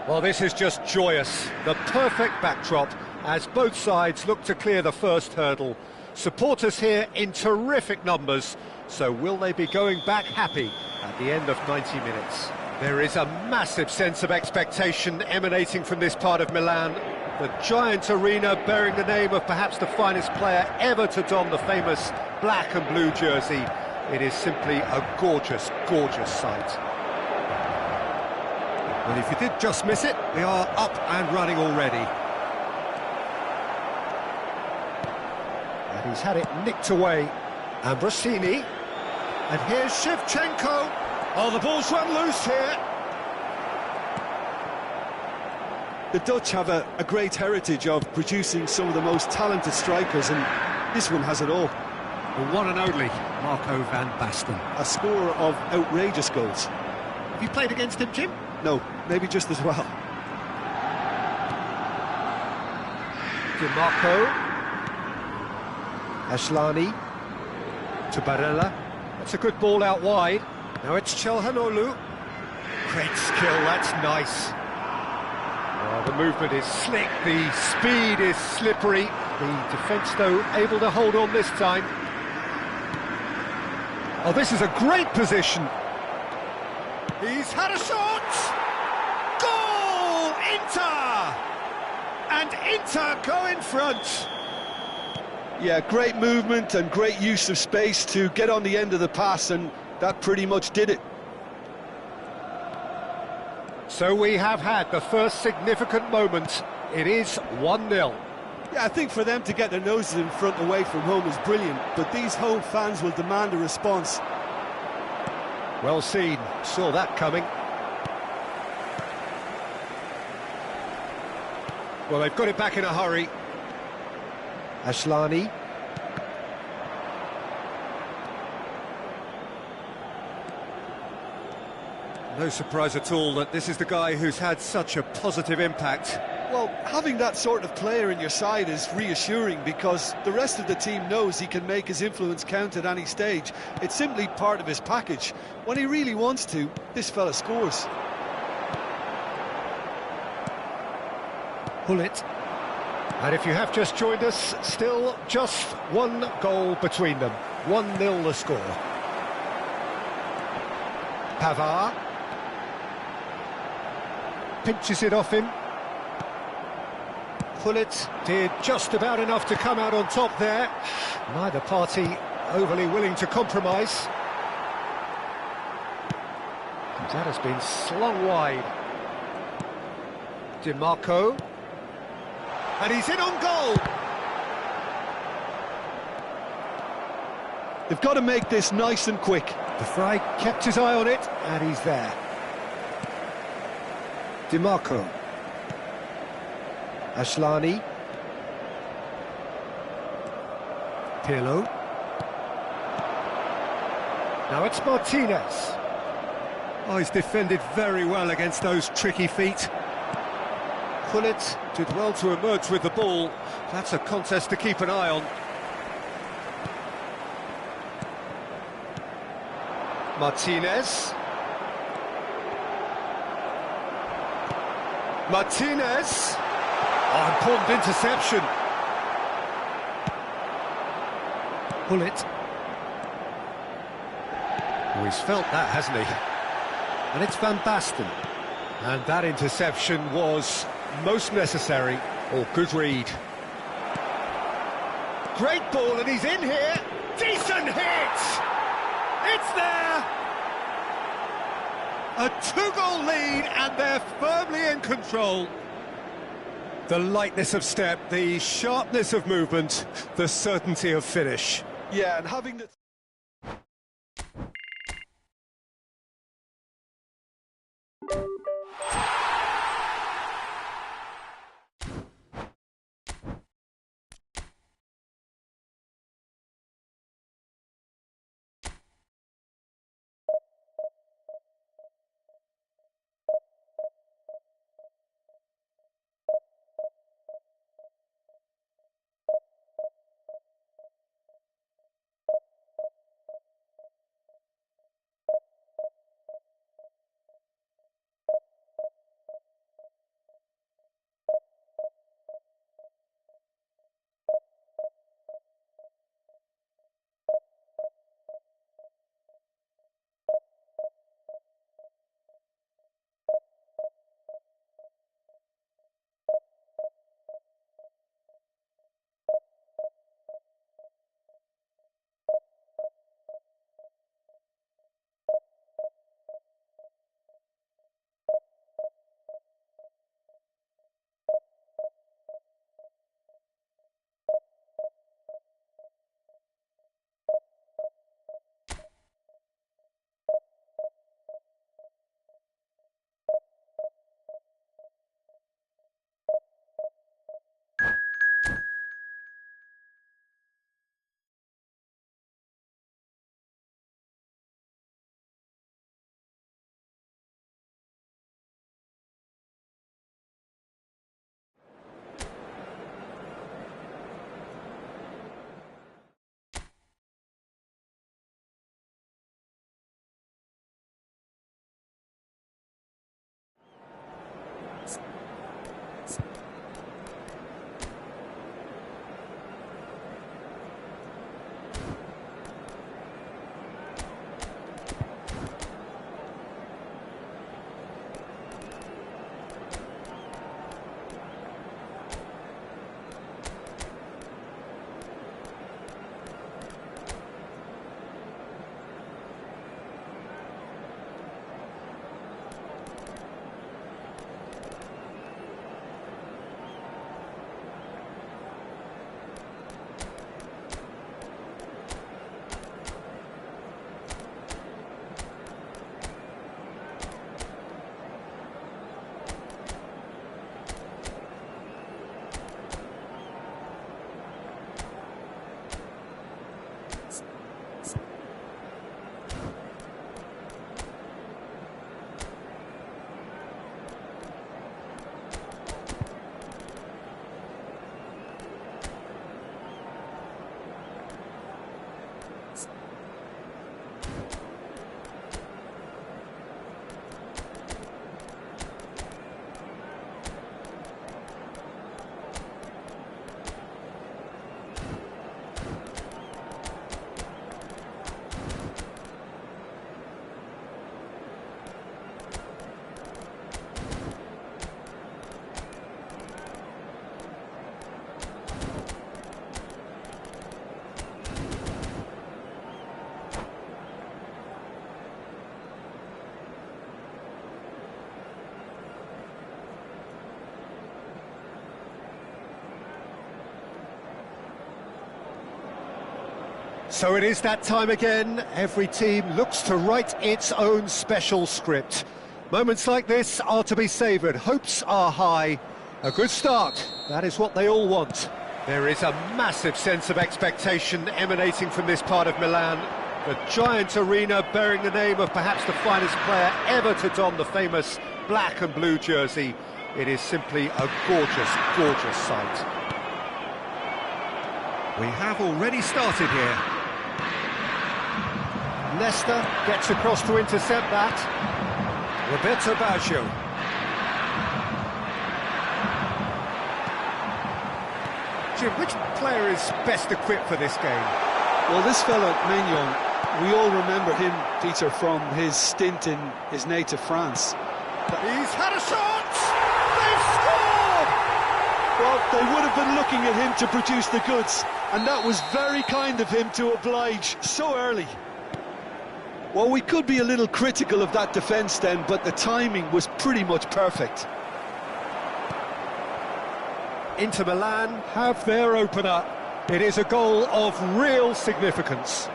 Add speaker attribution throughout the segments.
Speaker 1: Well, this is just joyous. The perfect backdrop as both sides look to clear the first hurdle. Supporters here in terrific numbers, so will they be going back happy at the end of 90 minutes? There is a massive sense of expectation emanating from this part of Milan. The giant arena bearing the name of perhaps the finest player ever to don the famous black and blue jersey. It is simply a gorgeous, gorgeous sight. Well, if you did just miss it, we are up and running already. And he's had it nicked away. Ambrosini. And here's Shevchenko. Oh, the ball's run loose here.
Speaker 2: The Dutch have a great heritage of producing some of the most talented strikers, and this one has it all.
Speaker 1: The one and only Marco van Basten.
Speaker 2: A scorer of outrageous goals.
Speaker 1: Have you played against him, Jim?
Speaker 2: No, maybe just as well.
Speaker 1: DiMarco. Ashlani. To Barella. That's a good ball out wide. Now it's Çalhanoğlu. Great skill, that's nice. Oh, the movement is slick, the speed is slippery. The defence, though, able to hold on this time. Oh, this is a great position. He's had a shot! Goal! Inter! And Inter go in front.
Speaker 2: Yeah, great movement and great use of space to get on the end of the pass, and that pretty much did it.
Speaker 1: So we have had the first significant moment. It is 1-0.
Speaker 2: Yeah, I think for them to get their noses in front away from home is brilliant, but these home fans will demand a response.
Speaker 1: Well seen, saw that coming. Well, they've got it back in a hurry. Ashlani. No surprise at all that this is the guy who's had such a positive impact.
Speaker 2: Well, having that sort of player in your side is reassuring because the rest of the team knows he can make his influence count at any stage. It's simply part of his package. When he really wants to, this fella scores.
Speaker 1: Hullet. And if you have just joined us, still just one goal between them. 1-0 the score. Pavard. Pinches it off him. Hullet did just about enough to come out on top there. Neither party overly willing to compromise. And that has been slung wide. DiMarco. And he's in on goal!
Speaker 2: They've got to make this nice and quick.
Speaker 1: The Fry kept his eye on it, and he's there. DiMarco. Ashlani. Pirlo. Now it's Martinez. Oh, he's defended very well against those tricky feet. Hullet did well to emerge with the ball. That's a contest to keep an eye on. Martinez. Martinez. Oh, important interception. Hullet. Oh, he's felt that, hasn't he? And it's Van Basten. And that interception was most necessary. Oh, good read. Great ball, and he's in here. Decent hit! It's there! A two-goal lead, and they're firmly in control. The lightness of step, the sharpness of movement, the certainty of finish.
Speaker 2: Yeah, and having the...
Speaker 1: So it is that time again. Every team looks to write its own special script. Moments like this are to be savoured. Hopes are high. A good start. That is what they all want. There is a massive sense of expectation emanating from this part of Milan. The giant arena bearing the name of perhaps the finest player ever to don the famous black and blue jersey. It is simply a gorgeous, gorgeous sight. We have already started here. Leicester gets across to intercept that. Roberto Baggio. Jim, which player is best equipped for this game?
Speaker 2: Well, this fella, Maignan, we all remember him, Peter, from his stint in his native France.
Speaker 1: He's had a shot! They've scored!
Speaker 2: Well, they would have been looking at him to produce the goods, and that was very kind of him to oblige so early. Well, we could be a little critical of that defence then, but the timing was pretty much perfect.
Speaker 1: Inter Milan have their opener. It is a goal of real significance.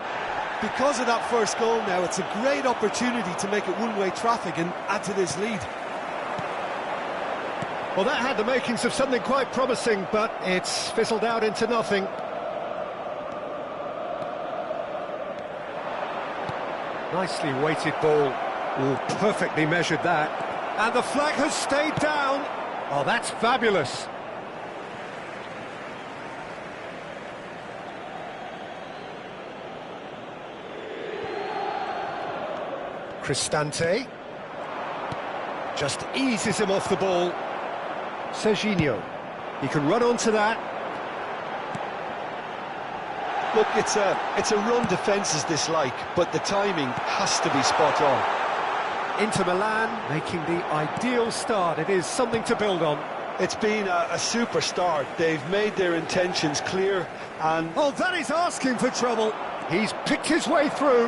Speaker 2: Because of that first goal now, it's a great opportunity to make it one-way traffic and add to this lead.
Speaker 1: Well, that had the makings of something quite promising, but it's fizzled out into nothing. Nicely weighted ball. Oh, perfectly measured that. And the flag has stayed down. Oh, that's fabulous. Cristante just eases him off the ball. Serginho, he can run onto that.
Speaker 2: Look, it's a run defence is dislike, but the timing has to be spot on.
Speaker 1: Inter Milan making the ideal start. It is something to build on.
Speaker 2: It's been a super start. They've made their intentions clear, and
Speaker 1: oh, that is asking for trouble. He's picked his way through.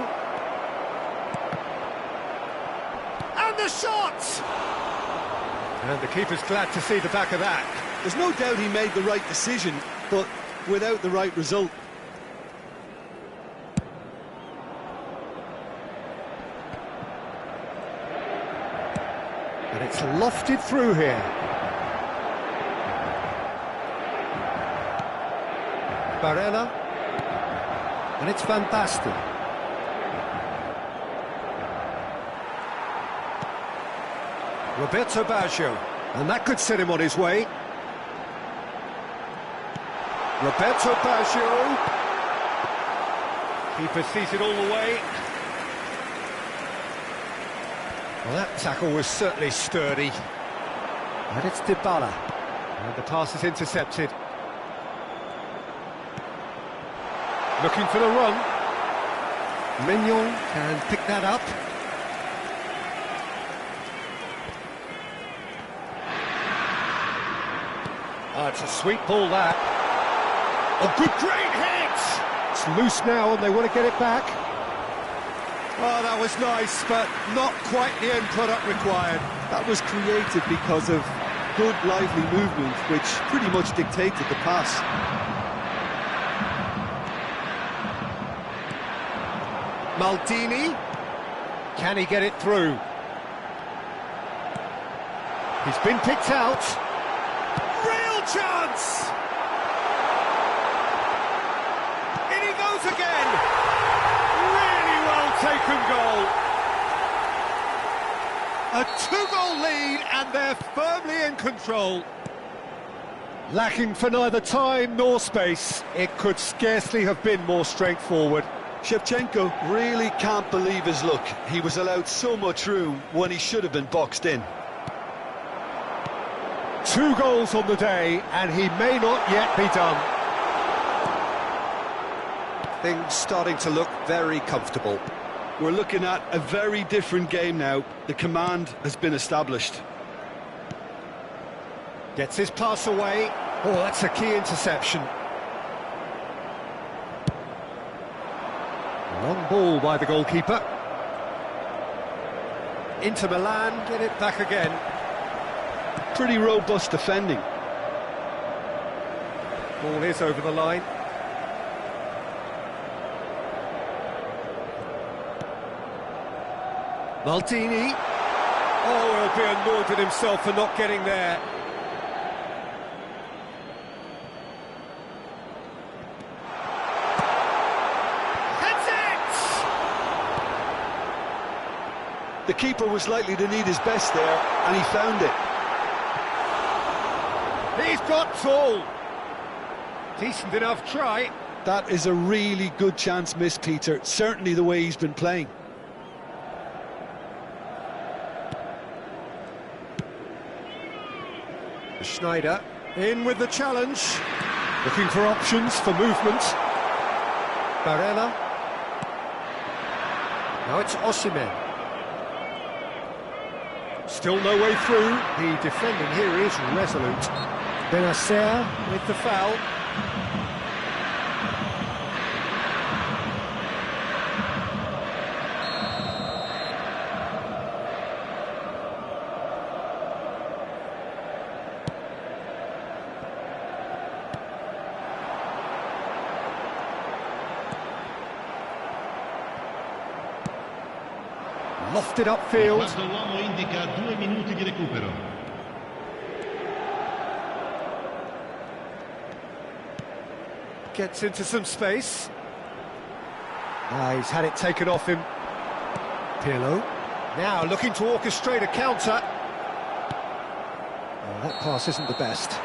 Speaker 1: And the shot! And the keeper's glad to see the back of that.
Speaker 2: There's no doubt he made the right decision, but without the right result.
Speaker 1: And it's lofted through here. Barella. And it's Van Basten. Roberto Baggio, and that could set him on his way. Roberto Baggio. Keeper sees it all the way. Well, that tackle was certainly sturdy. And it's Dybala. And the pass is intercepted. Looking for the run. Maignan can pick that up. Oh, it's a sweet ball, that. Oh, good, great hit! It's loose now, and they want to get it back. Oh, that was nice, but not quite the end product required.
Speaker 2: That was created because of good, lively movement, which pretty much dictated the pass.
Speaker 1: Maldini. Can he get it through? He's been picked out. Real chance! In he goes again! Really well taken goal. A two-goal lead, and they're firmly in control. Lacking for neither time nor space, it could scarcely have been more straightforward.
Speaker 2: Shevchenko really can't believe his luck. He was allowed so much room when he should have been boxed in.
Speaker 1: 2 goals on the day, and he may not yet be done. Things starting to look very comfortable.
Speaker 2: We're looking at a very different game now. The command has been established.
Speaker 1: Gets his pass away. Oh, that's a key interception. Long ball by the goalkeeper. Inter Milan get it back again.
Speaker 2: Pretty robust defending.
Speaker 1: Ball is over the line. Maldini. Oh, he'll be annoyed with himself for not getting there.
Speaker 2: The keeper was likely to need his best there, and he found it.
Speaker 1: He's got tall. Decent enough try.
Speaker 2: That is a really good chance missed, Peter. Certainly the way he's been playing.
Speaker 1: Schneider in with the challenge. Looking for options for movement. Barella. Now it's Osimhen. Still no way through. The defending here is resolute. Benacer with the foul. Lofted upfield.
Speaker 3: Il quarto uomo indica 2 minuti di recupero.
Speaker 1: Gets into some space. He's had it taken off him. Pirlo. Now looking to orchestrate a counter. Oh, that pass isn't the best.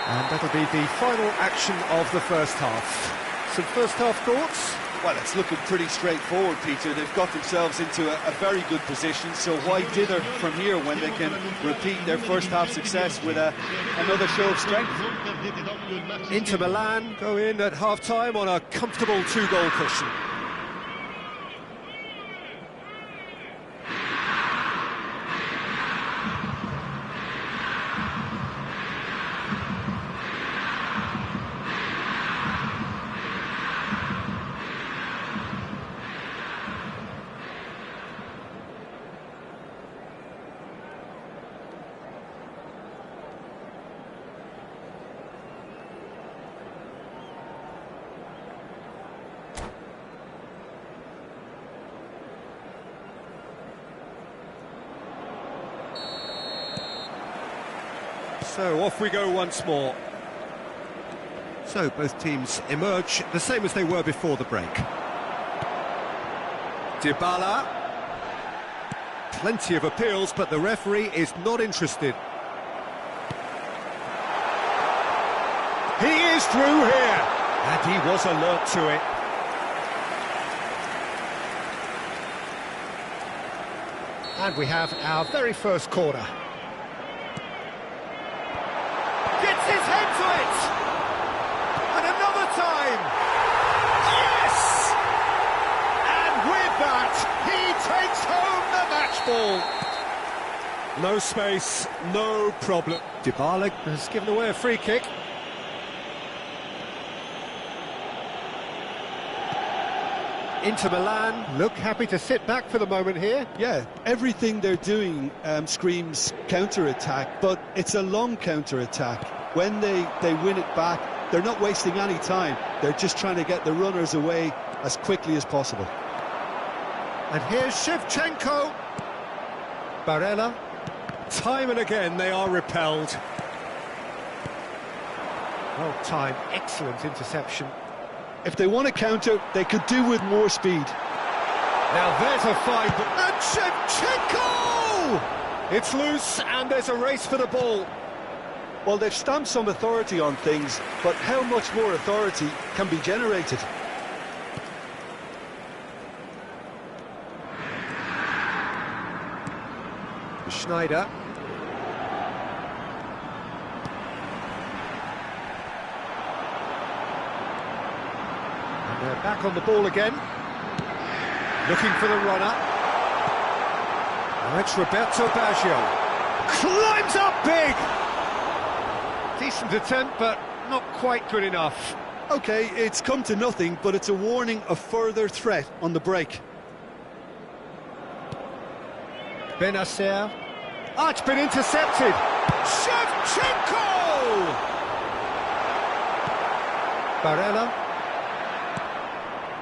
Speaker 1: And that'll be the final action of the first half. Some first half thoughts?
Speaker 2: Well, it's looking pretty straightforward, Peter. They've got themselves into a very good position, so why dither from here when they can repeat their first half success with another show of strength?
Speaker 1: Inter Milan go in at half-time on a comfortable 2-goal cushion. So off we go once more. So both teams emerge the same as they were before the break. Dybala. Plenty of appeals, but the referee is not interested. He is through here, and he was alert to it. And we have our very first corner. Gets his head to it! And another time! Yes! And with that, he takes home the match ball. No space, no problem. Dybala has given away a free kick. Inter Milan look happy to sit back for the moment here.
Speaker 2: Yeah, everything they're doing screams counter-attack, but it's a long counter-attack. When they win it back, they're not wasting any time. They're just trying to get the runners away as quickly as possible.
Speaker 1: And here's Shevchenko. Barella. Time and again they are repelled. Well timed, excellent interception.
Speaker 2: If they want to counter, they could do with more speed.
Speaker 1: Now there's a fine, and Shevchenko! It's loose, and there's a race for the ball.
Speaker 2: Well, they've stamped some authority on things, but how much more authority can be generated?
Speaker 1: Schneider. They're back on the ball again. Looking for the runner. Now it's Roberto Baggio. Climbs up big! Decent attempt, but not quite good enough.
Speaker 2: OK, it's come to nothing, but it's a warning of further threat on the break.
Speaker 1: Benacer. Ah, it's been intercepted! Shevchenko!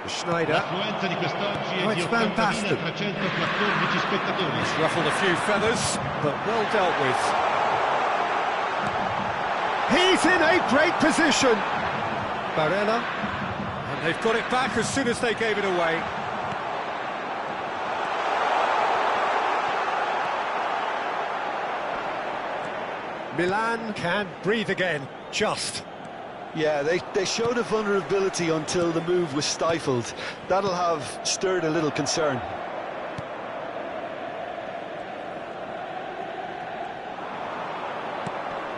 Speaker 1: Schneider.
Speaker 3: L'affluenza di quest'oggi è
Speaker 1: Oh,
Speaker 3: di
Speaker 1: it's Van Basten.
Speaker 3: 80.314 spettatori.
Speaker 1: He's ruffled a few feathers, but well dealt with. He's in a great position. Barella. And they've got it back as soon as they gave it away. Milan can breathe again, just.
Speaker 2: Yeah, they showed a vulnerability until the move was stifled. That'll have stirred a little concern.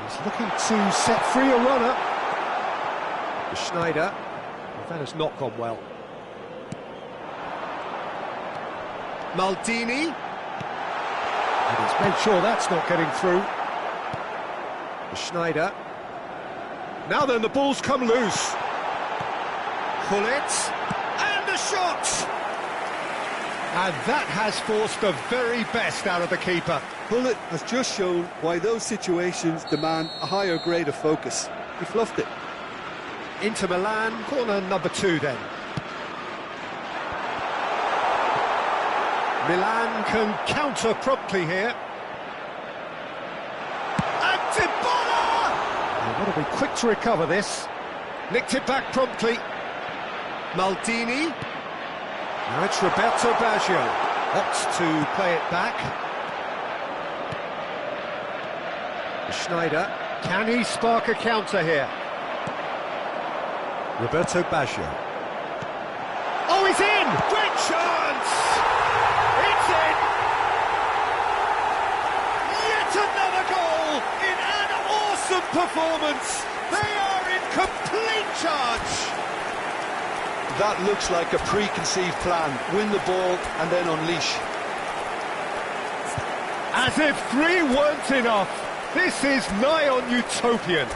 Speaker 1: He's looking to set free a runner. Schneider. That has not gone well. Maldini. And he's made sure that's not getting through. Schneider. Now then, the ball's come loose. Gullit. And a shot! And that has forced the very best out of the keeper.
Speaker 2: Gullit has just shown why those situations demand a higher grade of focus. He fluffed it.
Speaker 1: Inter Milan, corner number 2 then. Milan can counter promptly here. And Dybala! They want to be quick to recover this. Nicked it back promptly. Maldini. Now it's Roberto Baggio. Opts to play it back. Schneider. Can he spark a counter here? Roberto Baggio. Oh, he's in! Great chance! It's in! Yet another goal in an awesome performance! They are in complete charge!
Speaker 2: That looks like a preconceived plan. Win the ball and then unleash.
Speaker 1: As if 3 weren't enough. This is nigh on utopian.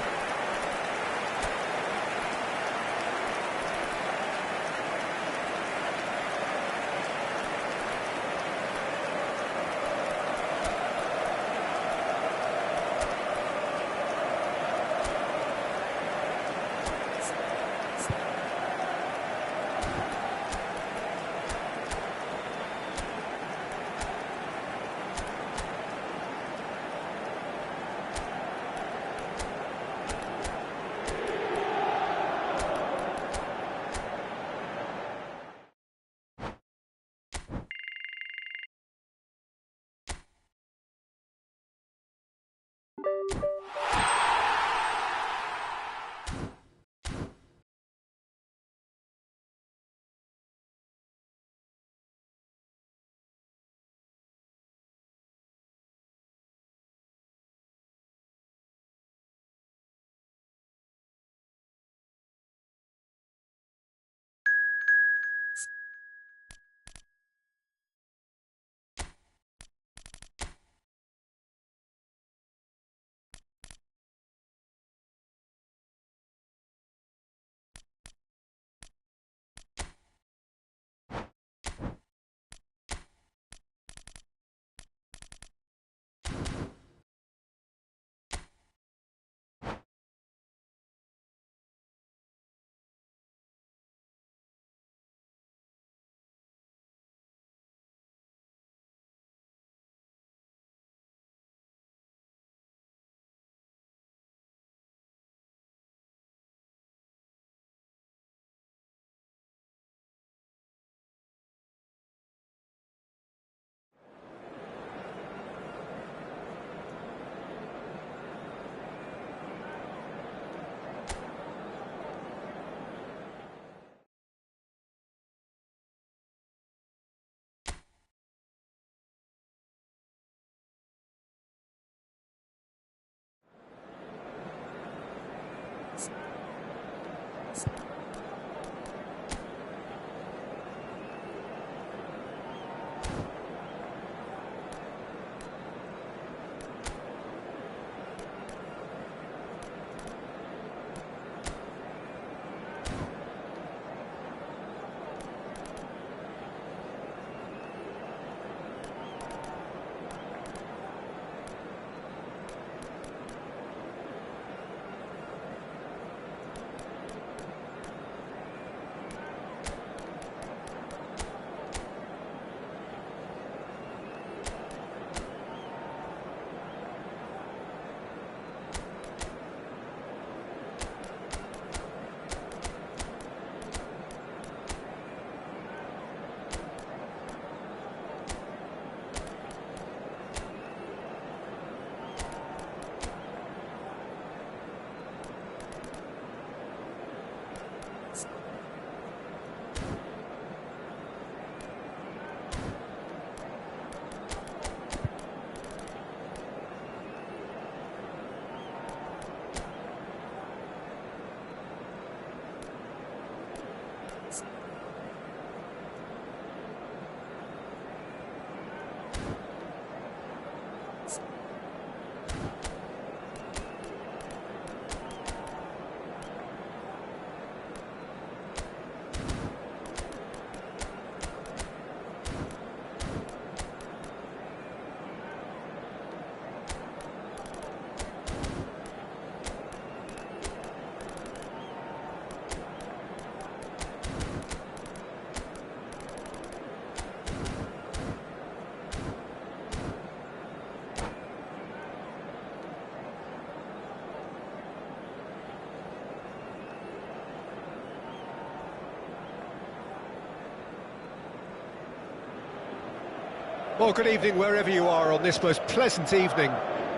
Speaker 1: Well, good evening wherever you are on this most pleasant evening.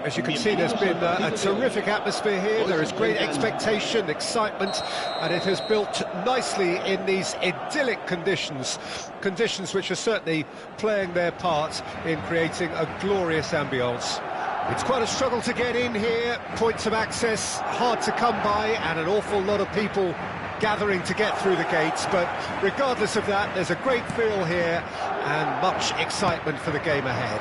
Speaker 1: As you can see, there's been a terrific atmosphere here. There is great expectation, excitement, and it has built nicely in these idyllic conditions. Conditions which are certainly playing their part in creating a glorious ambience. It's quite a struggle to get in here, points of access hard to come by, and an awful lot of people gathering to get through the gates, but regardless of that, there's a great feel here and much excitement for the game ahead.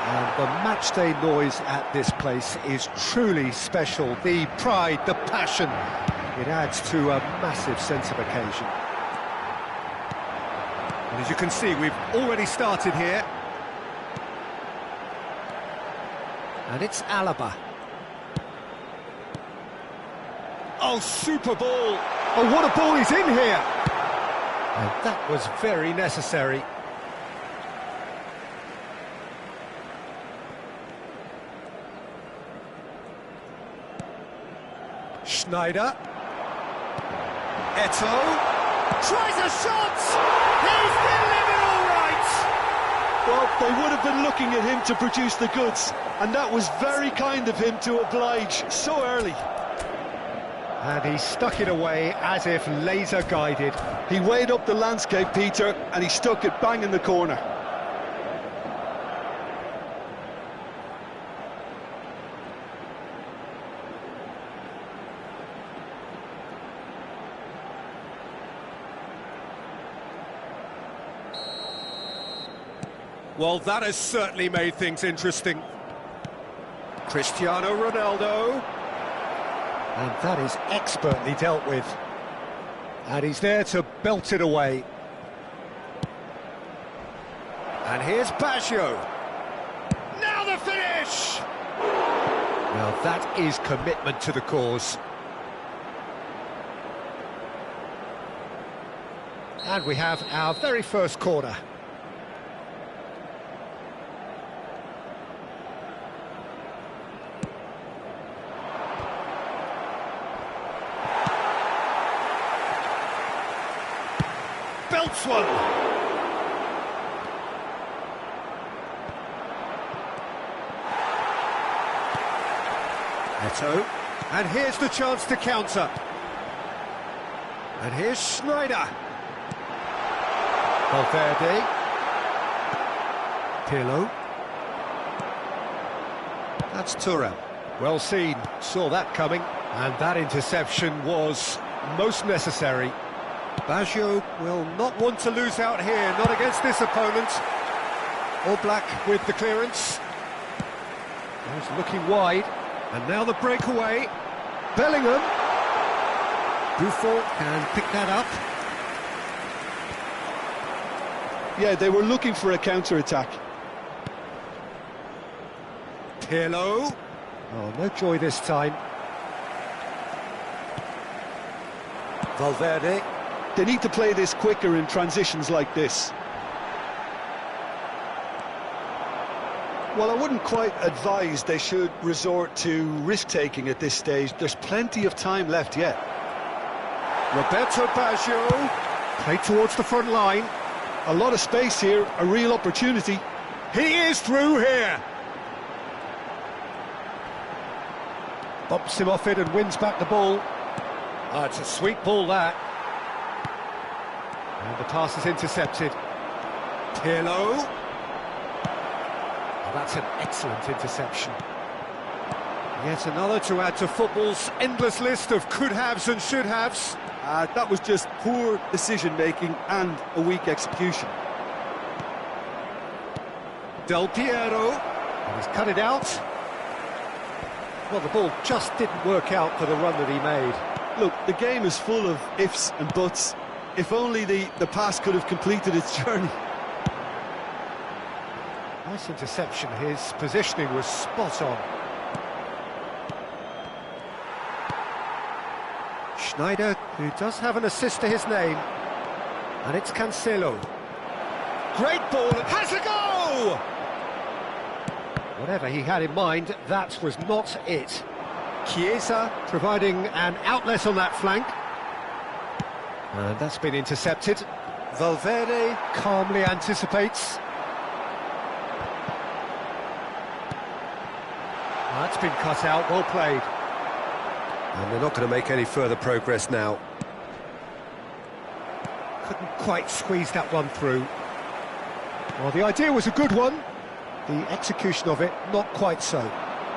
Speaker 1: And the matchday noise at this place is truly special. The pride, the passion, it adds to a massive sense of occasion. And as you can see, we've already started here. And it's Alaba. Oh, super ball! Oh, what a ball he's in here! And that was very necessary. Schneider. Eto'o. Tries a shot! He's delivered all right!
Speaker 2: Well, they would have been looking at him to produce the goods, and that was very kind of him to oblige so early.
Speaker 1: And he stuck it away as if laser-guided.
Speaker 2: He weighed up the landscape, Peter, and he stuck it bang in the corner.
Speaker 1: Well, that has certainly made things interesting. Cristiano Ronaldo. And that is expertly dealt with. And he's there to belt it away. And here's Baggio. Now the finish! Now that is commitment to the cause. And we have our very first corner. Belts one. Eto'o. And here's the chance to counter. And here's Schneider. Valverde. Pirlo. That's Thuram. Well seen, saw that coming. And that interception was most necessary. Baggio will not want to lose out here, not against this opponent. All Black with the clearance. He's looking wide, and now the breakaway. Bellingham. Buffon can pick that up.
Speaker 2: Yeah, they were looking for a counter-attack.
Speaker 1: Pirlo. Oh, no joy this time. Valverde.
Speaker 2: They need to play this quicker in transitions like this. Well, I wouldn't quite advise they should resort to risk-taking at this stage. There's plenty of time left yet.
Speaker 1: Roberto Baggio. Played towards the front line.
Speaker 2: A lot of space here, a real opportunity.
Speaker 1: He is through here. Bumps him off it and wins back the ball. Oh, it's a sweet ball, that. And the pass is intercepted. Pirlo. Oh, that's an excellent interception. Yet another to add to football's endless list of could-haves and should-haves.
Speaker 2: That was just poor decision-making and a weak execution.
Speaker 1: Del Piero. And he's cut it out. Well, the ball just didn't work out for the run that he made.
Speaker 2: Look, the game is full of ifs and buts. If only the pass could have completed its journey.
Speaker 1: Nice interception. His positioning was spot on. Schneider, who does have an assist to his name. And it's Cancelo. Great ball, and has a go! Whatever he had in mind, that was not it. Chiesa providing an outlet on that flank. And that's been intercepted. Valverde calmly anticipates. That's been cut out, well played. And they're not going to make any further progress now. Couldn't quite squeeze that one through. Well, the idea was a good one. The execution of it, not quite so.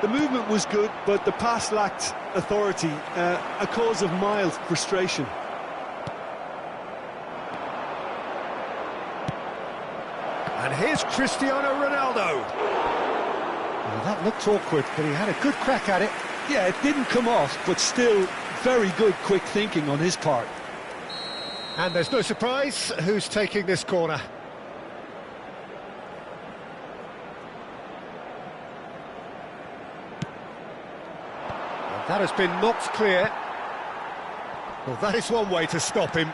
Speaker 2: The movement was good, but the pass lacked authority, a cause of mild frustration.
Speaker 1: And here's Cristiano Ronaldo. Well, that looked awkward, but he had a good crack at it.
Speaker 2: Yeah, it didn't come off, but still very good quick thinking on his part.
Speaker 1: And there's no surprise who's taking this corner. And that has been knocked clear. Well, that is one way to stop him.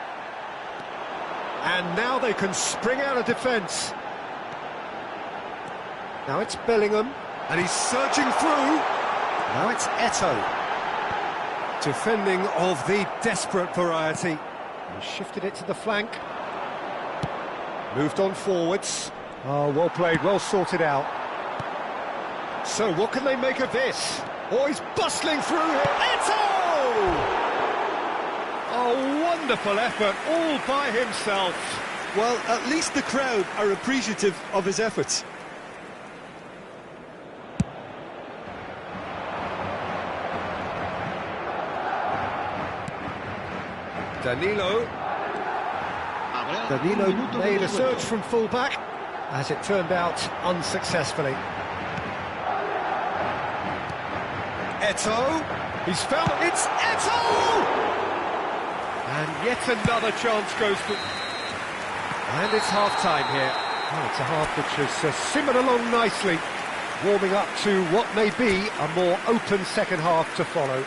Speaker 1: And now they can spring out of defence. Now it's Bellingham, and he's surging through. Now it's Eto'o. Defending of the desperate variety. He shifted it to the flank. Moved on forwards. Oh, well played, well sorted out. So what can they make of this? Oh, he's bustling through here. Eto'o! A wonderful effort, all by himself.
Speaker 2: Well, at least the crowd are appreciative of his efforts.
Speaker 1: Danilo made a search from full-back, as it turned out unsuccessfully. Eto'o, he's found it, it's Eto'o! And yet another chance goes to... And it's half-time here. Oh, it's a half which has simmered along nicely, warming up to what may be a more open second half to follow.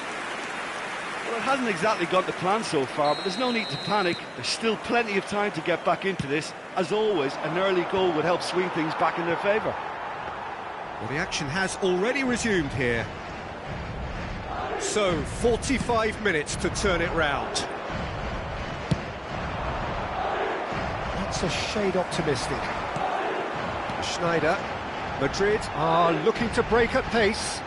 Speaker 2: Well, it hasn't exactly got the plan so far, but there's no need to panic. There's still plenty of time to get back into this. As always, an early goal would help swing things back in their favour.
Speaker 1: Well, the action has already resumed here. So, 45 minutes to turn it round. That's a shade optimistic. Schneider, Madrid are looking to break at pace.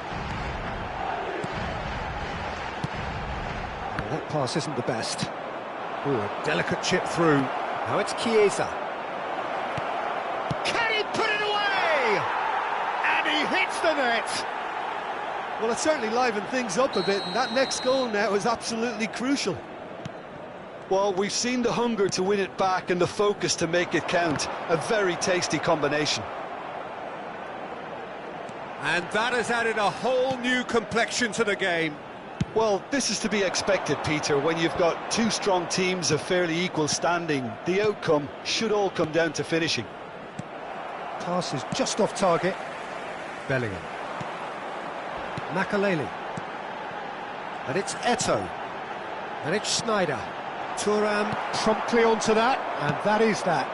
Speaker 1: That pass isn't the best. Ooh, a delicate chip through. Now it's Chiesa. Can he put it away? And he hits the net.
Speaker 2: Well, it certainly livened things up a bit, and that next goal now is absolutely crucial. Well, we've seen the hunger to win it back and the focus to make it count. A very tasty combination.
Speaker 1: And that has added a whole new complexion to the game.
Speaker 2: Well, this is to be expected, Peter. When you've got two strong teams of fairly equal standing, the outcome should all come down to finishing.
Speaker 1: Pass is just off target. Bellingham. Makaleli. And it's Eto'o. And it's Schneider. Thuram promptly onto that, and that is that.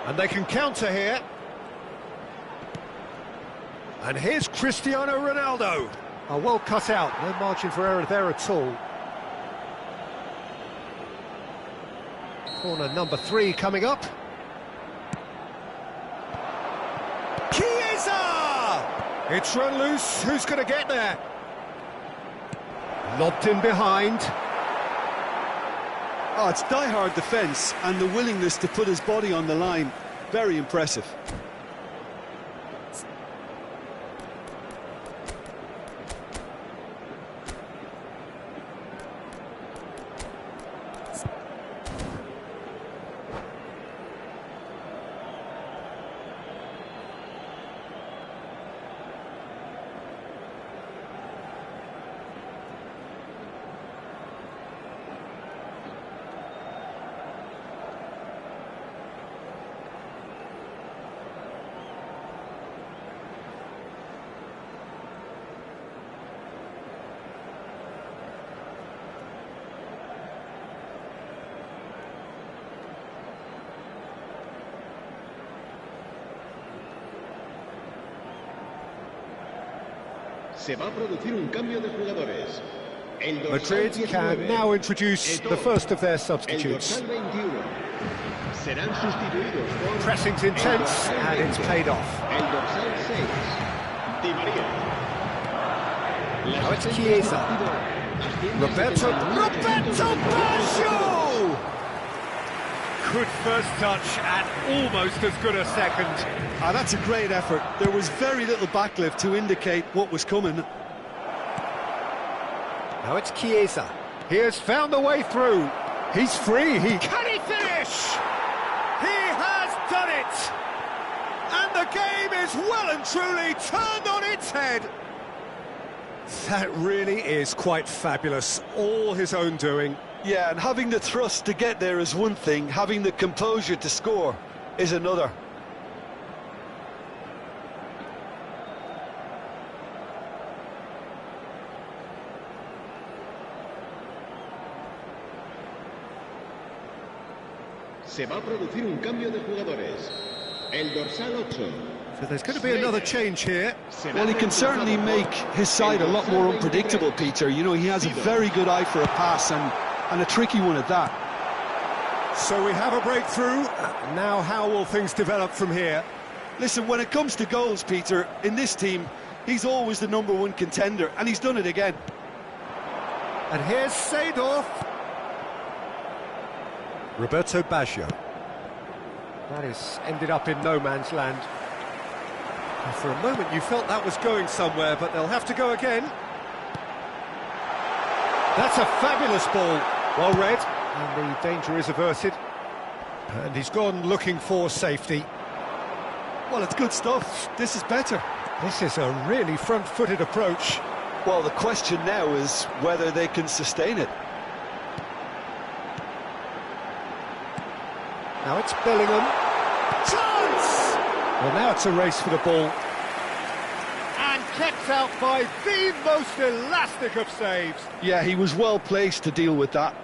Speaker 1: And they can counter here. And here's Cristiano Ronaldo. Oh, well cut out, no margin for error there at all. Corner number 3 coming up. Chiesa! It's run loose, who's going to get there? Lobbed in behind.
Speaker 2: Oh, it's die-hard defence and the willingness to put his body on the line. Very impressive.
Speaker 3: Se va a producir un cambio de jugadores.
Speaker 1: Madrid can now introduce the first of their substitutes.
Speaker 3: El dorsal 21. Serán sustituidos por...
Speaker 1: Pressing's intense, and it's paid off.
Speaker 3: El dorsal 6, Di María.
Speaker 1: Now it's Chiesa. Roberto Baggio! Good first touch and almost as good a second.
Speaker 2: Ah, that's a great effort. There was very little backlift to indicate what was coming.
Speaker 1: Now it's Chiesa. He has found a way through. He's free. Can he finish? He has done it! And the game is well and truly turned on its head. That really is quite fabulous. All his own doing.
Speaker 2: Yeah, and having the thrust to get there is one thing, having the composure to score is another.
Speaker 3: Se va a producir un cambio de jugadores. El dorsal 8.
Speaker 1: So there's going to be another change here.
Speaker 2: Well, he can certainly make his side a lot more unpredictable, Peter. You know, he has a very good eye for a pass and a tricky one at that.
Speaker 1: So we have a breakthrough. Now how will things develop from here?
Speaker 2: Listen, when it comes to goals, Peter, in this team, he's always the #1 contender, and he's done it again.
Speaker 1: And here's Seedorf. Roberto Baggio. That has ended up in no man's land. And for a moment you felt that was going somewhere, but they'll have to go again. That's a fabulous ball. Well read, and the danger is averted. And he's gone looking for safety.
Speaker 2: Well, it's good stuff. This is better.
Speaker 1: This is a really front-footed approach.
Speaker 2: Well, the question now is whether they can sustain it.
Speaker 1: Now it's Bellingham. Chance! Well, now it's a race for the ball. And kept out by the most elastic of saves.
Speaker 2: Yeah, he was well placed to deal with that.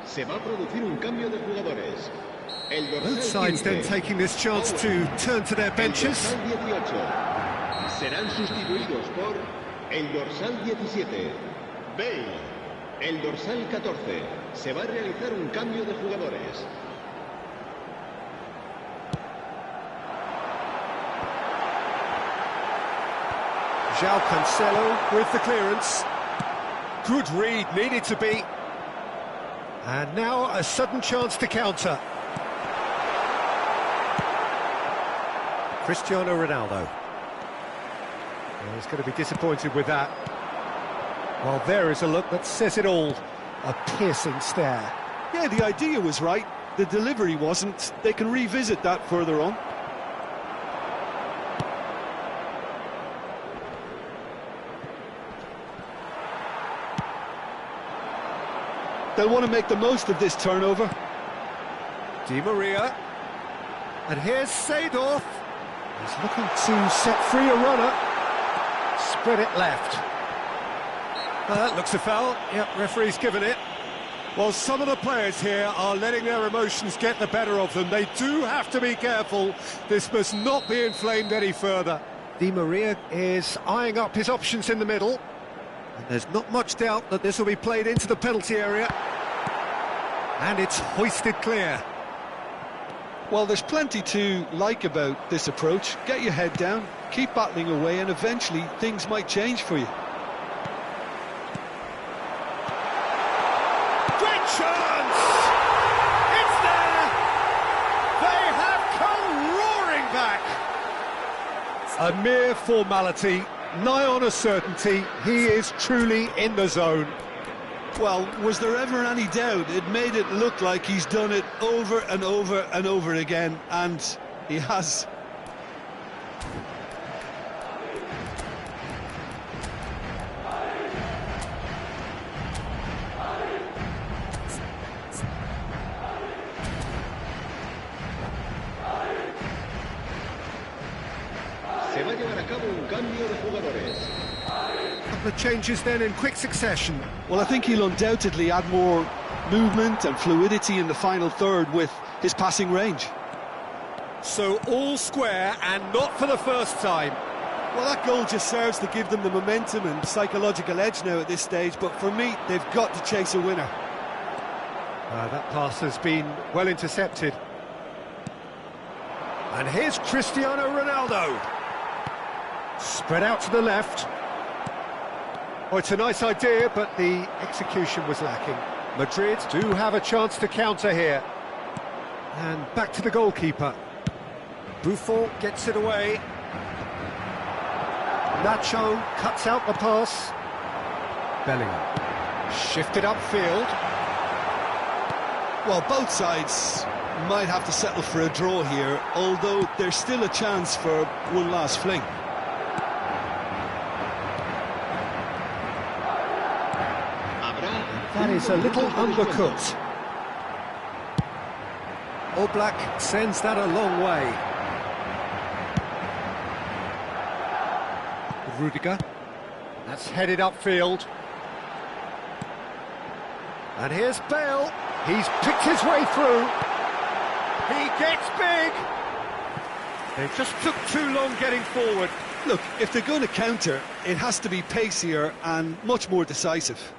Speaker 3: Se va a producir un cambio de jugadores. El dorsal
Speaker 1: Both sides
Speaker 3: 15.
Speaker 1: then taking this chance to turn to their benches.
Speaker 3: El dorsal 18. Serán sustituidos por el dorsal 17. Bale. El dorsal 14. Se va a realizar un cambio de jugadores.
Speaker 1: João Cancelo with the clearance. Good read, needed to be. And now a sudden chance to counter. Cristiano Ronaldo. Well, he's going to be disappointed with that. Well, there is a look that says it all. A piercing stare.
Speaker 2: Yeah, the idea was right. The delivery wasn't. They can revisit that further on. They'll want to make the most of this turnover.
Speaker 1: Di Maria. And here's Seedorf. He's looking to set free a runner. Spread it left. That looks a foul. Yep, referee's given it. Well, some of the players here are letting their emotions get the better of them. They do have to be careful. This must not be inflamed any further. Di Maria is eyeing up his options in the middle. And there's not much doubt that this will be played into the penalty area. And it's hoisted clear.
Speaker 2: Well, there's plenty to like about this approach. Get your head down, keep battling away, and eventually things might change for you.
Speaker 1: Great chance! It's there! They have come roaring back! A mere formality, nigh on a certainty. He is truly in the zone.
Speaker 2: Well, was there ever any doubt? It made it look like he's done it over and over and over again, and he has.
Speaker 3: Se va a llevar a cabo un cambio de jugadores.
Speaker 1: Couple of changes then in quick succession.
Speaker 2: Well, I think he'll undoubtedly add more movement and fluidity in the final third with his passing range.
Speaker 1: So all square, and not for the first time.
Speaker 2: Well, that goal just serves to give them the momentum and psychological edge now at this stage, but for me, they've got to chase a winner.
Speaker 1: That pass has been well intercepted. And here's Cristiano Ronaldo. Spread out to the left. Oh, it's a nice idea, but the execution was lacking. Madrid do have a chance to counter here. And back to the goalkeeper. Buffon gets it away. Nacho cuts out the pass. Bellingham shifted upfield.
Speaker 2: Well, both sides might have to settle for a draw here, although there's still a chance for one last fling.
Speaker 1: That is a little undercooked. Oblak sends that a long way. Rudiger. That's headed upfield. And here's Bale. He's picked his way through. He gets big. They just took too long getting forward.
Speaker 2: Look, if they're going to counter, it has to be pacier and much more decisive.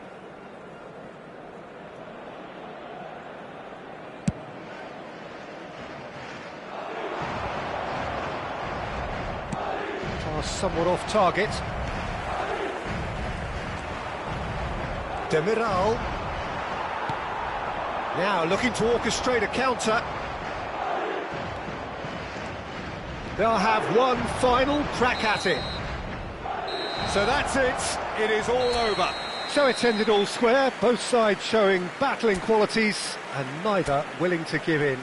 Speaker 1: Somewhat off target. Demiral. Now looking to orchestrate a counter. They'll have one final crack at it. So that's it. It is all over. So it's ended all square, both sides showing battling qualities and neither willing to give in.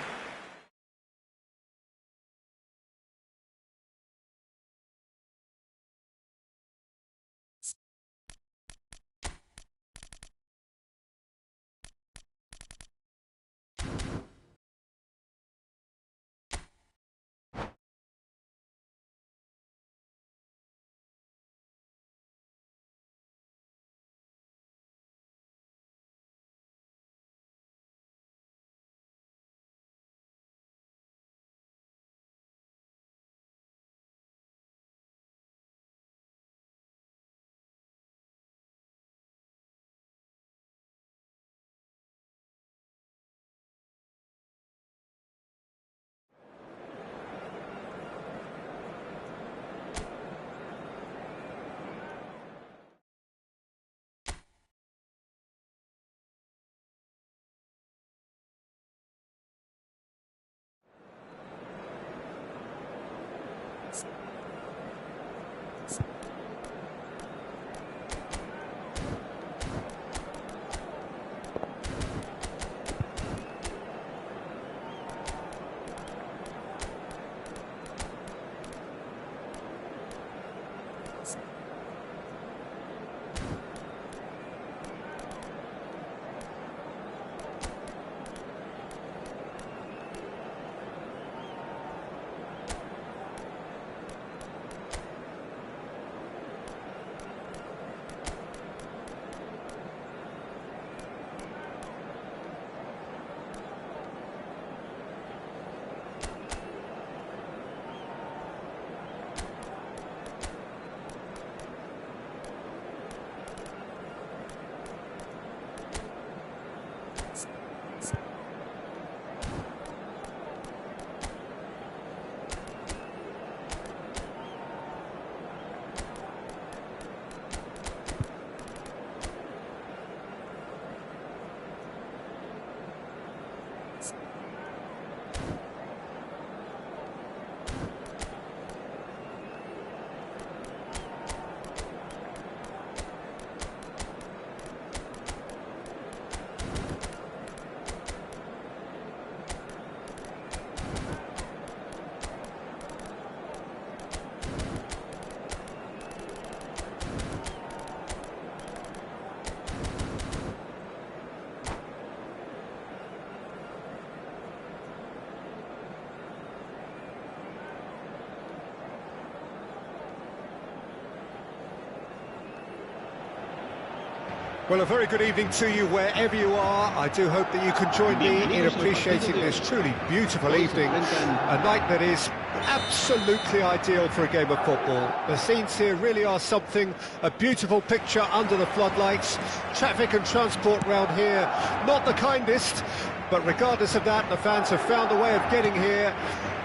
Speaker 1: Well, a very good evening to you wherever you are. I do hope that you can join me in appreciating this truly beautiful evening. A night that is absolutely ideal for a game of football. The scenes here really are something. A beautiful picture under the floodlights. Traffic and transport round here, not the kindest. But regardless of that, the fans have found a way of getting here.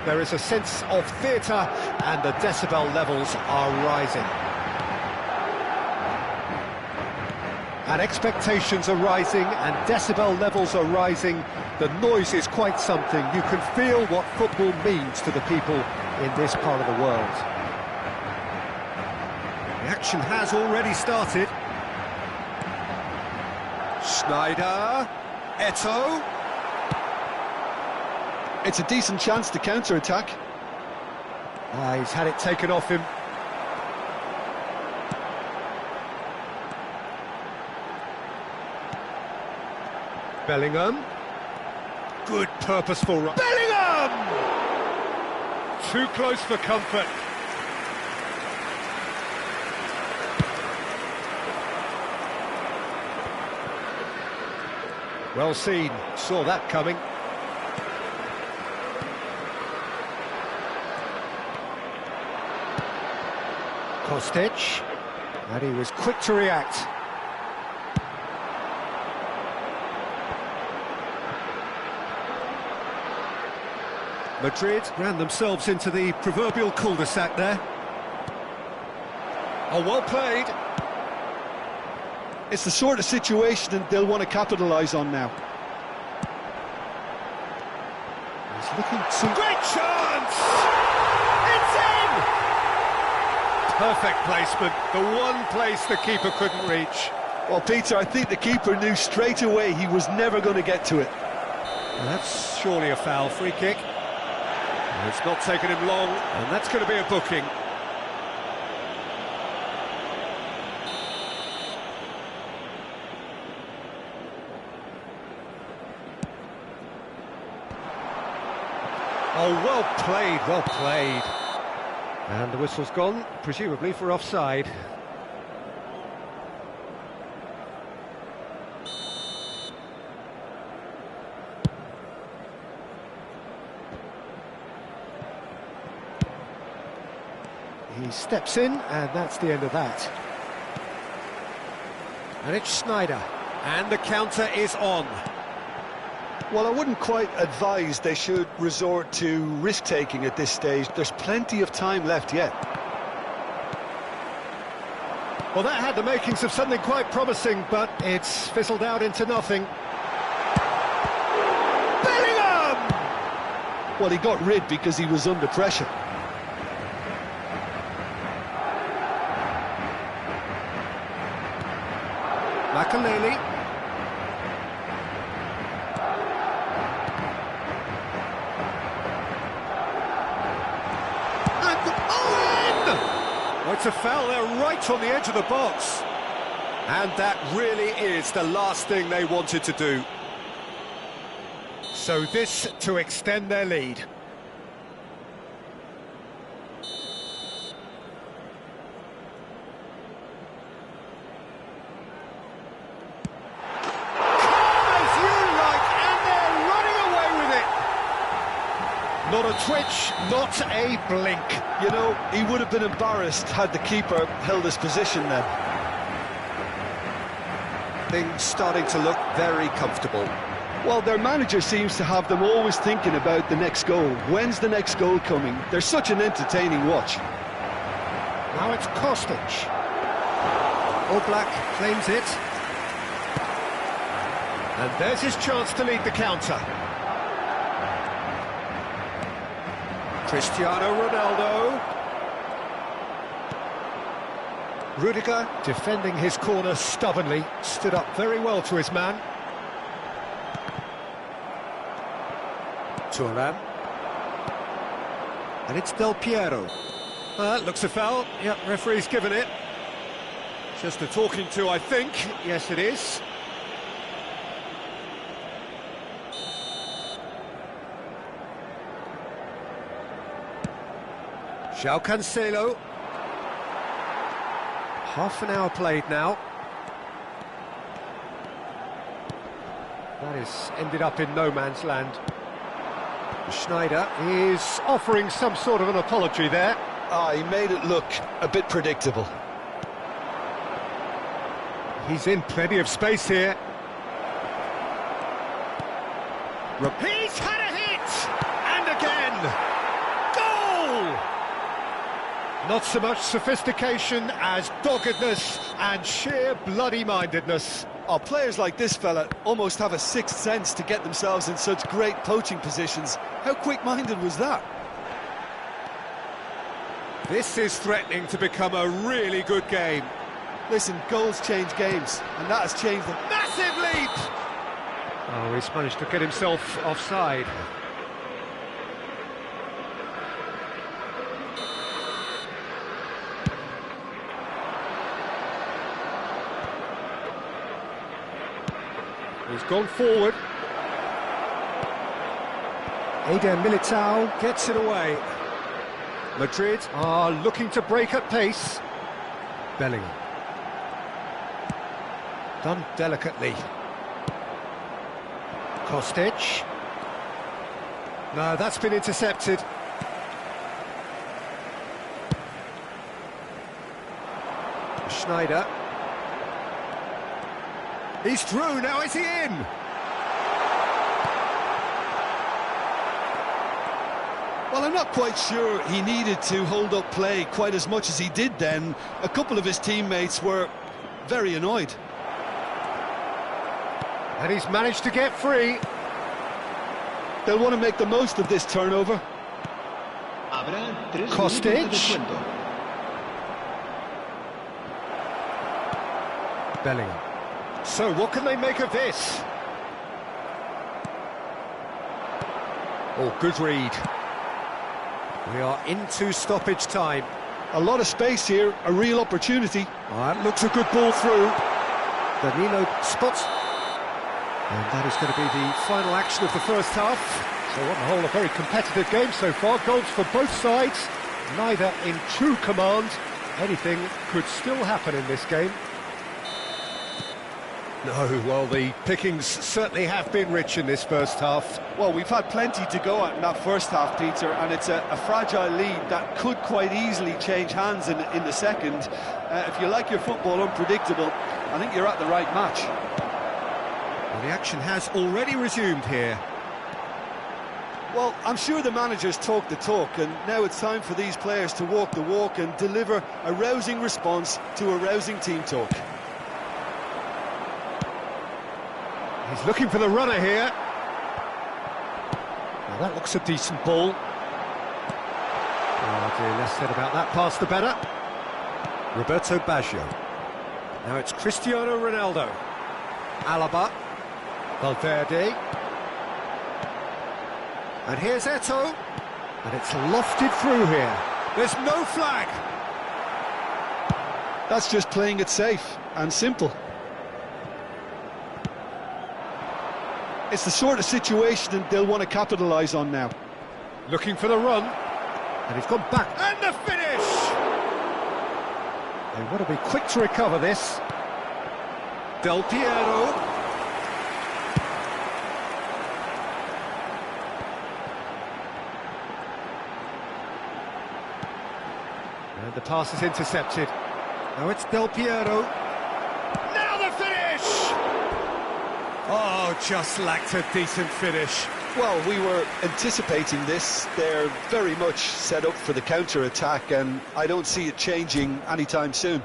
Speaker 1: There is a sense of theatre and the decibel levels are rising. And expectations are rising and decibel levels are rising. The noise is quite something. You can feel what football means to the people in this part of the world. The action has already started. Schneider, Eto'o.
Speaker 2: It's a decent chance to counter-attack.
Speaker 1: He's had it taken off him. Bellingham. Good purposeful run. Bellingham! Too close for comfort. Well seen, saw that coming. Kostic, and he was quick to react. Madrid ran themselves into the proverbial cul-de-sac there. Oh, well played.
Speaker 2: It's the sort of situation that they'll want to capitalise on now.
Speaker 1: He's looking to... Great chance! It's in! Perfect placement, the one place the keeper couldn't reach.
Speaker 2: Well, Peter, I think the keeper knew straight away he was never going to get to it.
Speaker 1: Well, that's surely a foul. Free kick. It's not taken him long, and that's going to be a booking. Oh, well played, well played. And the whistle's gone, presumably for offside. He steps in, and that's the end of that. And it's Schneider, and the counter is on.
Speaker 2: Well, I wouldn't quite advise they should resort to risk-taking at this stage. There's plenty of time left yet.
Speaker 1: Well, that had the makings of something quite promising, but it's fizzled out into nothing. Bellingham!
Speaker 2: Well, he got rid because he was under pressure.
Speaker 1: Makaleli. And Owen! Oh, it's a foul there right on the edge of the box. And that really is the last thing they wanted to do. So this to extend their lead. Not a twitch, not a blink.
Speaker 2: You know, he would have been embarrassed had the keeper held his position then.
Speaker 1: Things starting to look very comfortable.
Speaker 2: Well, their manager seems to have them always thinking about the next goal. When's the next goal coming? They're such an entertaining watch.
Speaker 1: Now it's Kostic. Oblak claims it. And there's his chance to lead the counter. Cristiano Ronaldo. Rudiger, defending his corner stubbornly, stood up very well to his man. Thuram. And it's Del Piero. That looks a foul. Yep, referee's given it. Just a talking to, I think. Yes, it is. João Cancelo. Half an hour played now. That has ended up in no man's land. Schneider is offering some sort of an apology there.
Speaker 2: He made it look a bit predictable.
Speaker 1: He's in plenty of space here. He's had a hit! And again! Goal! Not so much sophistication as doggedness and sheer bloody-mindedness.
Speaker 2: Oh, players like this fella almost have a sixth sense to get themselves in such great poaching positions. How quick-minded was that?
Speaker 1: This is threatening to become a really good game.
Speaker 2: Listen, goals change games, and that has changed them.
Speaker 1: Massive leap! Oh, he's managed to get himself offside. He's gone forward. Eder Militao gets it away. Madrid are looking to break at pace. Bellingham. Done delicately. Kostic. No, that's been intercepted. Schneider. He's through, now is he in?
Speaker 2: Well, I'm not quite sure he needed to hold up play quite as much as he did then. A couple of his teammates were very annoyed.
Speaker 1: And he's managed to get free.
Speaker 2: They'll want to make the most of this turnover.
Speaker 1: Kostic. Bellingham. So, what can they make of this? Oh, good read. We are into stoppage time.
Speaker 2: A lot of space here, a real opportunity.
Speaker 1: Oh, that looks a good ball through. Danilo spots. And that is going to be the final action of the first half. So on the whole, a very competitive game so far. Goals for both sides, neither in true command. Anything could still happen in this game. No, well, the pickings certainly have been rich in this first half.
Speaker 2: Well, we've had plenty to go at in that first half, Peter, and it's a fragile lead that could quite easily change hands in the second. If you like your football unpredictable, I think you're at the right match.
Speaker 1: Well, the action has already resumed here.
Speaker 2: Well, I'm sure the managers talk the talk, and now it's time for these players to walk the walk and deliver a rousing response to a rousing team talk.
Speaker 1: He's looking for the runner here. Well, that looks a decent ball. Oh dear, less said about that pass the better. Roberto Baggio. Now it's Cristiano Ronaldo. Alaba. Valverde. And here's Eto'o. And it's lofted through here. There's no flag.
Speaker 2: That's just playing it safe and simple. It's the sort of situation that they'll want to capitalise on now.
Speaker 1: Looking for the run. And he's gone back. And the finish! They want to be quick to recover this. Del Piero. And the pass is intercepted. Now it's Del Piero. Now the finish! Oh, just lacked a decent finish.
Speaker 2: Well, we were anticipating this. They're very much set up for the counter-attack, and I don't see it changing anytime soon.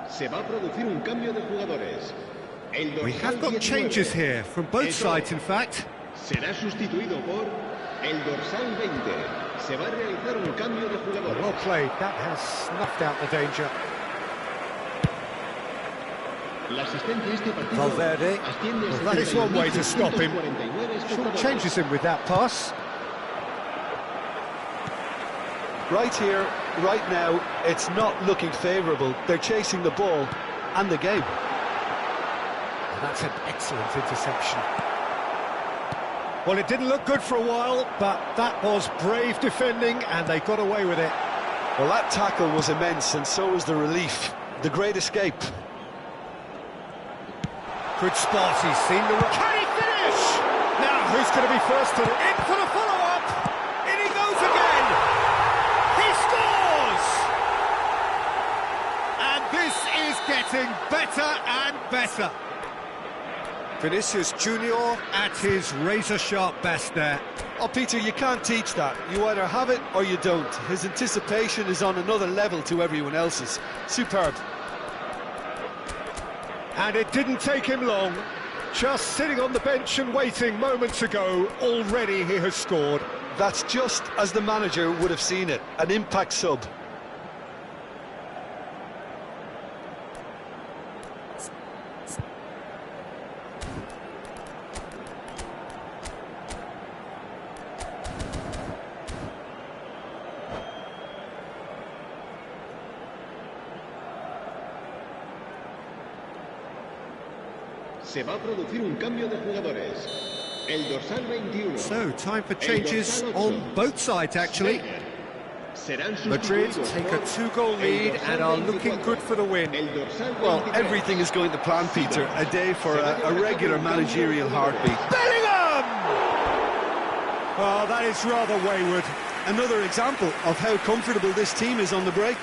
Speaker 3: Se va a producir un cambio de jugadores. El
Speaker 1: We
Speaker 3: dorsal
Speaker 1: have got
Speaker 3: 19.
Speaker 1: changes here, from both sides in fact.
Speaker 3: Será sustituido por el dorsal 20. Se va a realizar un cambio de jugadores.
Speaker 1: Well played, that has snuffed out the danger.
Speaker 3: La asistencia a este partido
Speaker 1: Valverde,
Speaker 3: asciende a
Speaker 1: well, that is one way to stop him.
Speaker 3: 71.49 espectadores.
Speaker 1: Changes him with that pass.
Speaker 2: Right here, right now, it's not looking favourable. They're chasing the ball and the game.
Speaker 1: And that's an excellent interception. Well, it didn't look good for a while, but that was brave defending, and they got away with it.
Speaker 2: Well, that tackle was immense, and so was the relief. The great escape.
Speaker 1: Good spot, he's seen the... Can he finish? Now, who's going to be first to... In for the follow-up! In he goes again! He scores! And this is getting better and better. Vinicius Junior at his razor-sharp best there.
Speaker 2: Oh, Peter, you can't teach that. You either have it or you don't. His anticipation is on another level to everyone else's. Superb.
Speaker 1: And it didn't take him long. Just sitting on the bench and waiting moments ago, already he has scored.
Speaker 2: That's just as the manager would have seen it. An impact sub.
Speaker 3: Se va a producir un cambio de jugadores. El dorsal 21.
Speaker 1: So, time for changes on both sides, actually. Madrid take a 2-goal lead and are looking good for the win.
Speaker 2: Well, everything is going to plan, Peter. A day for a regular managerial heartbeat.
Speaker 1: Bellingham! Oh, that is rather wayward.
Speaker 2: Another example of how comfortable this team is on the break.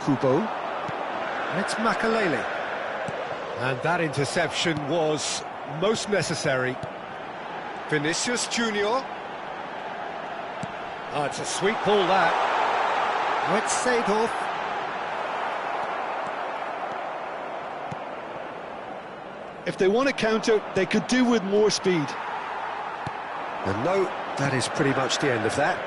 Speaker 2: Kubo.
Speaker 1: It's Makalele. And that interception was most necessary. Vinicius Junior. Oh, it's a sweet ball, that. Oh, it's Seedorf.
Speaker 2: If they want to counter, they could do with more speed.
Speaker 1: And no, that is pretty much the end of that.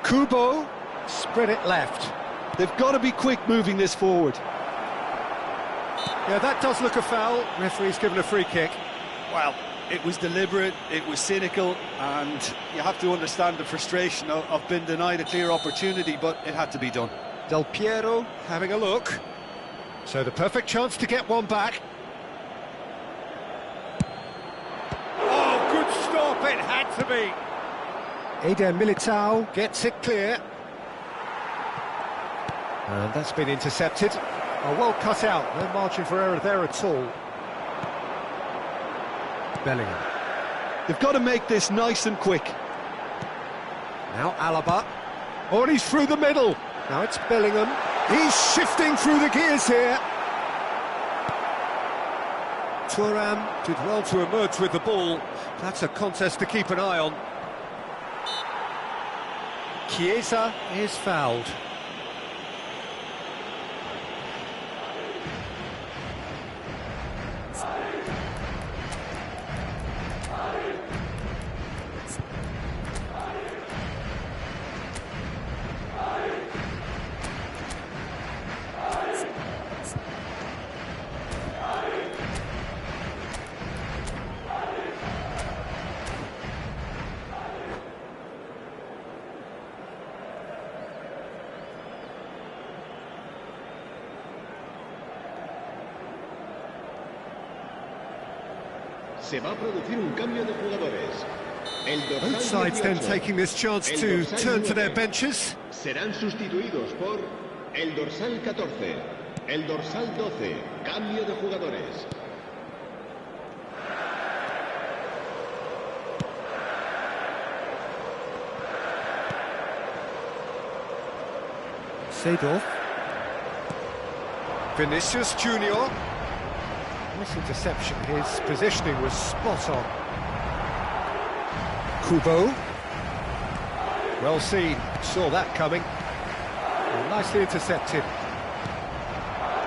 Speaker 2: Kubo.
Speaker 1: Spread it left.
Speaker 2: They've got to be quick moving this forward.
Speaker 1: Yeah, that does look a foul. Referee's given a free kick.
Speaker 2: Well, it was deliberate, it was cynical, and you have to understand the frustration of being denied a clear opportunity, but it had to be done.
Speaker 1: Del Piero having a look. So the perfect chance to get one back. Oh, good stop, it had to be. Eder Militao gets it clear. And that's been intercepted. Oh, well cut out, no margin for error there at all. Bellingham.
Speaker 2: They've got to make this nice and quick.
Speaker 1: Now Alaba. Oh, and he's through the middle. Now it's Bellingham. He's shifting through the gears here. Thuram did well to emerge with the ball. That's a contest to keep an eye on. Chiesa is fouled.
Speaker 3: Se va a producir un cambio de jugadores. El dorsal
Speaker 1: Both sides
Speaker 3: 18,
Speaker 1: then taking this chance to turn to their
Speaker 3: 9,
Speaker 1: benches.
Speaker 3: serán sustituidos por el dorsal 14, el dorsal 12, cambio de jugadores.
Speaker 1: Seedorf. Vinicius Junior. Nice interception, his positioning was spot on. Kubo. Well seen, saw that coming. Well, nicely intercepted.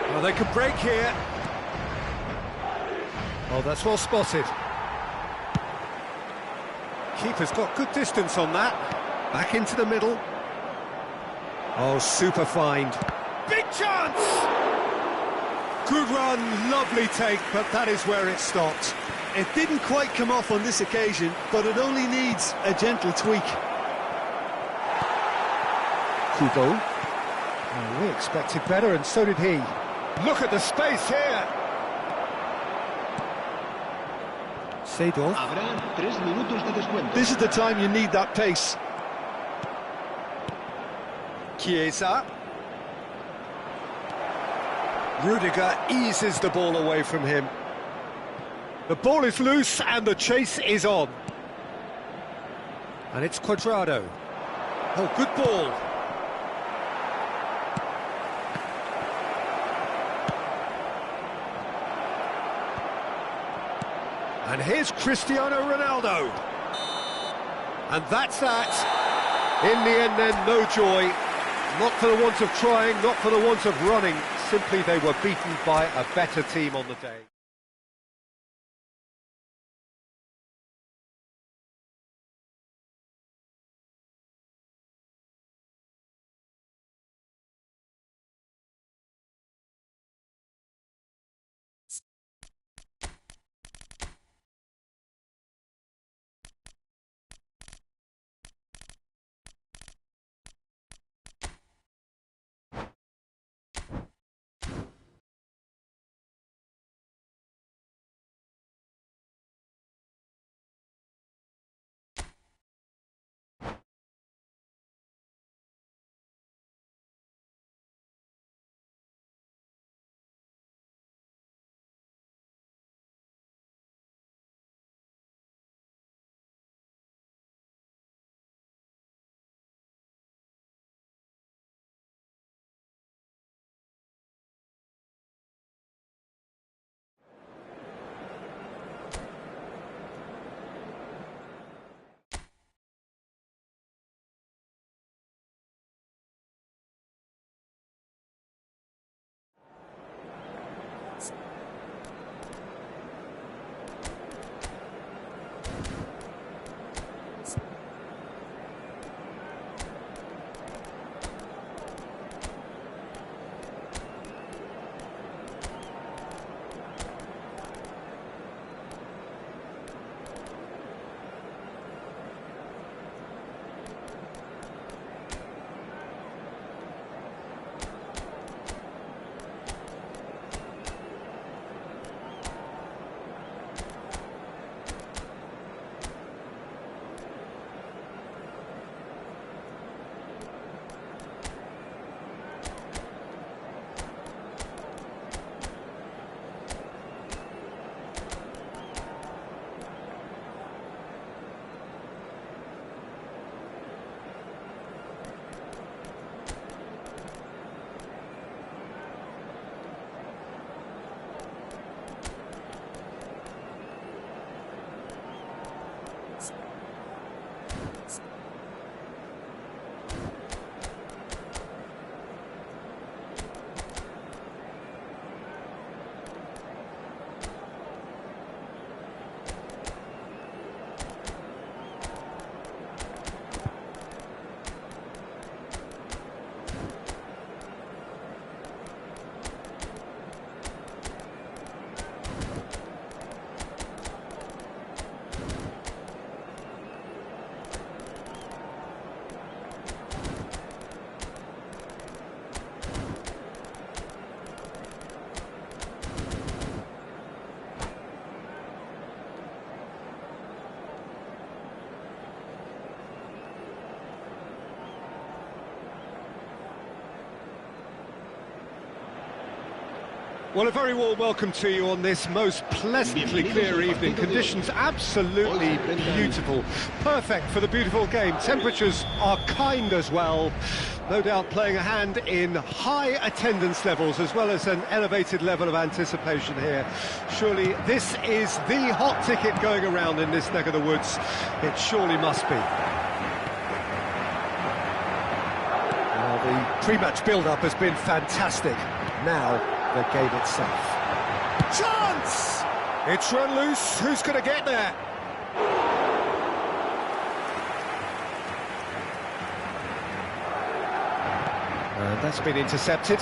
Speaker 1: Well, they could break here. Oh, that's well spotted. Keeper's got good distance on that. Back into the middle. Oh, super find. Big chance! Good run, lovely take, but that is where it stopped.
Speaker 2: It didn't quite come off on this occasion, but it only needs a gentle tweak.
Speaker 1: Kubo. Oh, we expected better, and so did he. Look at the space here! Seedorf.
Speaker 3: Habrá 3 minutos de descuento.
Speaker 2: This is the time you need that pace.
Speaker 1: Chiesa. Rudiger eases the ball away from him. The ball is loose and the chase is on. And it's Cuadrado. Oh, good ball. And here's Cristiano Ronaldo. And that's that. In the end then, no joy. Not for the want of trying, not for the want of running. Simply they were beaten by a better team on the day. Well, a very warm welcome to you on this most pleasantly clear evening. Conditions absolutely beautiful. Perfect for the beautiful game. Temperatures are kind as well. No doubt playing a hand in high attendance levels as well as an elevated level of anticipation here. Surely this is the hot ticket going around in this neck of the woods. It surely must be. Well, the pre-match build-up has been fantastic. Now, the game itself. Chance! It's run loose. Who's going to get there? And that's been intercepted.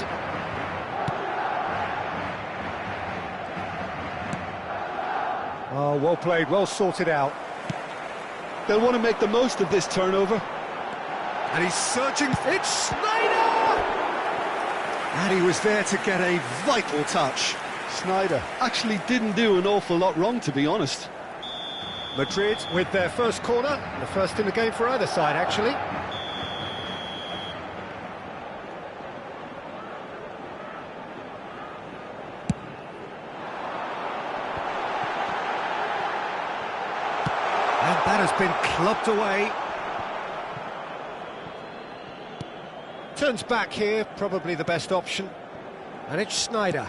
Speaker 1: Oh, well played, well sorted out.
Speaker 2: They'll want to make the most of this turnover.
Speaker 1: And he's searching. It's Snyder! And he was there to get a vital touch.
Speaker 2: Snyder actually didn't do an awful lot wrong, to be honest.
Speaker 1: Madrid with their first corner, the first in the game for either side, actually. And that has been clubbed away. Turns back here, probably the best option. And it's Snyder.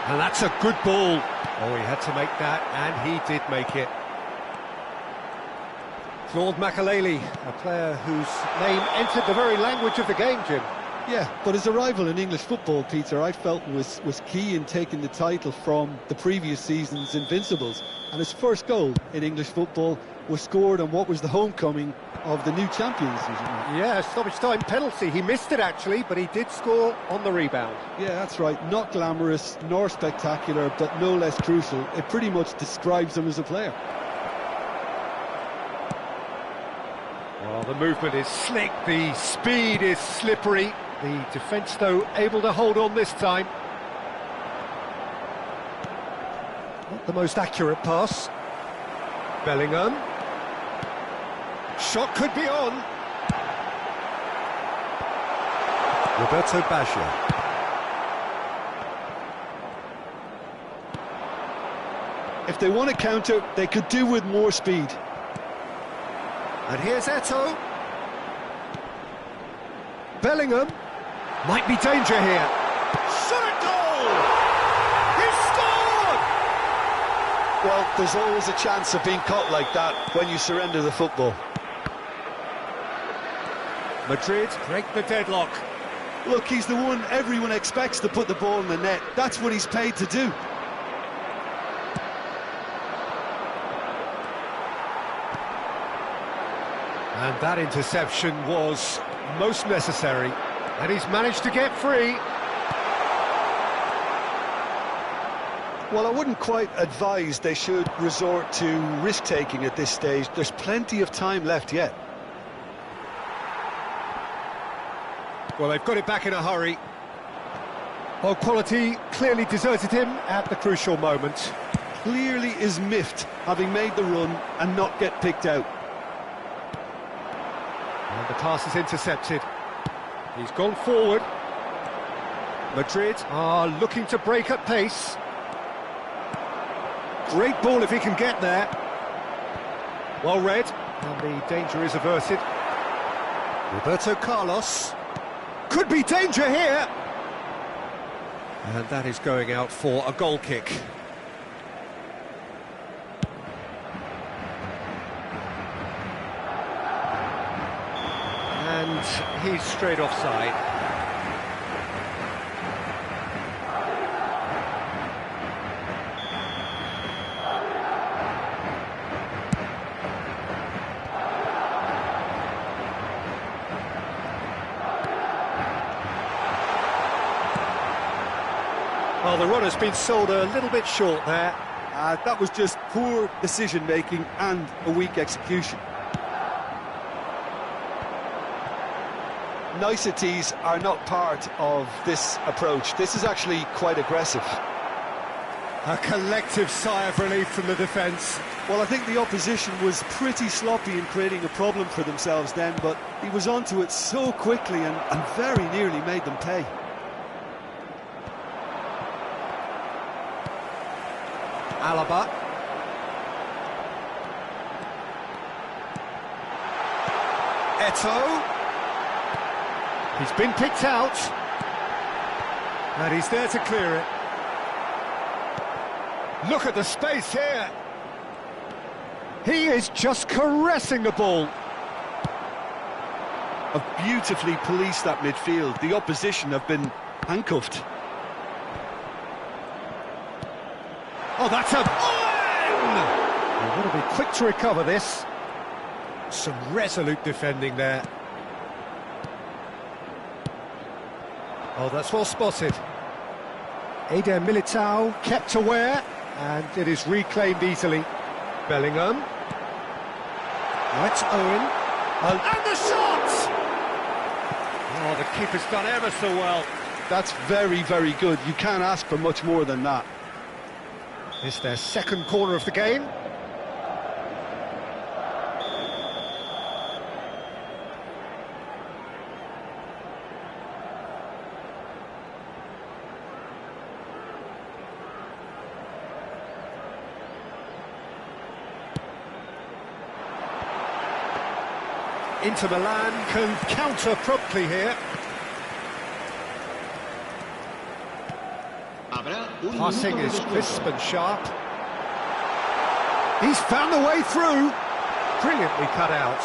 Speaker 1: And that's a good ball. Oh, he had to make that, and he did make it. Claude Makaleli, a player whose name entered the very language of the game, Jim.
Speaker 2: Yeah, but his arrival in English football, Peter, I felt was key in taking the title from the previous season's Invincibles. And his first goal in English football was scored on what was the homecoming of the new champions.
Speaker 1: Yeah, stoppage time penalty. He missed it, actually, but he did score on the rebound.
Speaker 2: Yeah, that's right. Not glamorous, nor spectacular, but no less crucial. It pretty much describes him as a player.
Speaker 1: Well, the movement is slick, the speed is slippery. The defence, though, able to hold on this time. Not the most accurate pass. Bellingham. Shot could be on. Roberto Baggio.
Speaker 2: If they want to counter, they could do with more speed.
Speaker 1: And here's Eto'o. Bellingham. Might be danger here. Shot at goal! He scored!
Speaker 2: Well, there's always a chance of being caught like that when you surrender the football.
Speaker 1: Madrid break the deadlock.
Speaker 2: Look, he's the one everyone expects to put the ball in the net. That's what he's paid to do.
Speaker 1: And that interception was most necessary. And he's managed to get free.
Speaker 2: Well, I wouldn't quite advise they should resort to risk-taking at this stage. There's plenty of time left yet.
Speaker 1: Well, they've got it back in a hurry. Well, quality clearly deserted him at the crucial moment.
Speaker 2: Clearly is miffed, having made the run and not get picked out.
Speaker 1: And the pass is intercepted. He's gone forward. Madrid are looking to break at pace. Great ball if he can get there. Well read, and the danger is averted. Roberto Carlos. Could be danger here. And that is going out for a goal kick. And he's straight offside. Well, the run has been sold a little bit short there.
Speaker 2: That was just poor decision-making and a weak execution. Niceties are not part of this approach. This is actually quite aggressive.
Speaker 1: A collective sigh of relief from the defence.
Speaker 2: Well, I think the opposition was pretty sloppy in creating a problem for themselves then, but he was onto it so quickly and very nearly made them pay.
Speaker 1: Alaba. Eto'o. He's been picked out. And he's there to clear it. Look at the space here. He is just caressing the ball.
Speaker 2: Have beautifully policed that midfield. The opposition have been handcuffed.
Speaker 1: Oh, that's a... You've got to be quick to recover this. Some resolute defending there. Oh, that's well spotted. Eder Militao kept aware, and it is reclaimed easily. Bellingham. Now it's Owen. And the shot! Oh, the keeper's done ever so well.
Speaker 2: That's very, very good. You can't ask for much more than that.
Speaker 1: It's their second corner of the game. Inter Milan can counter promptly here. Passing is crisp and sharp. He's found the way through. Brilliantly cut out.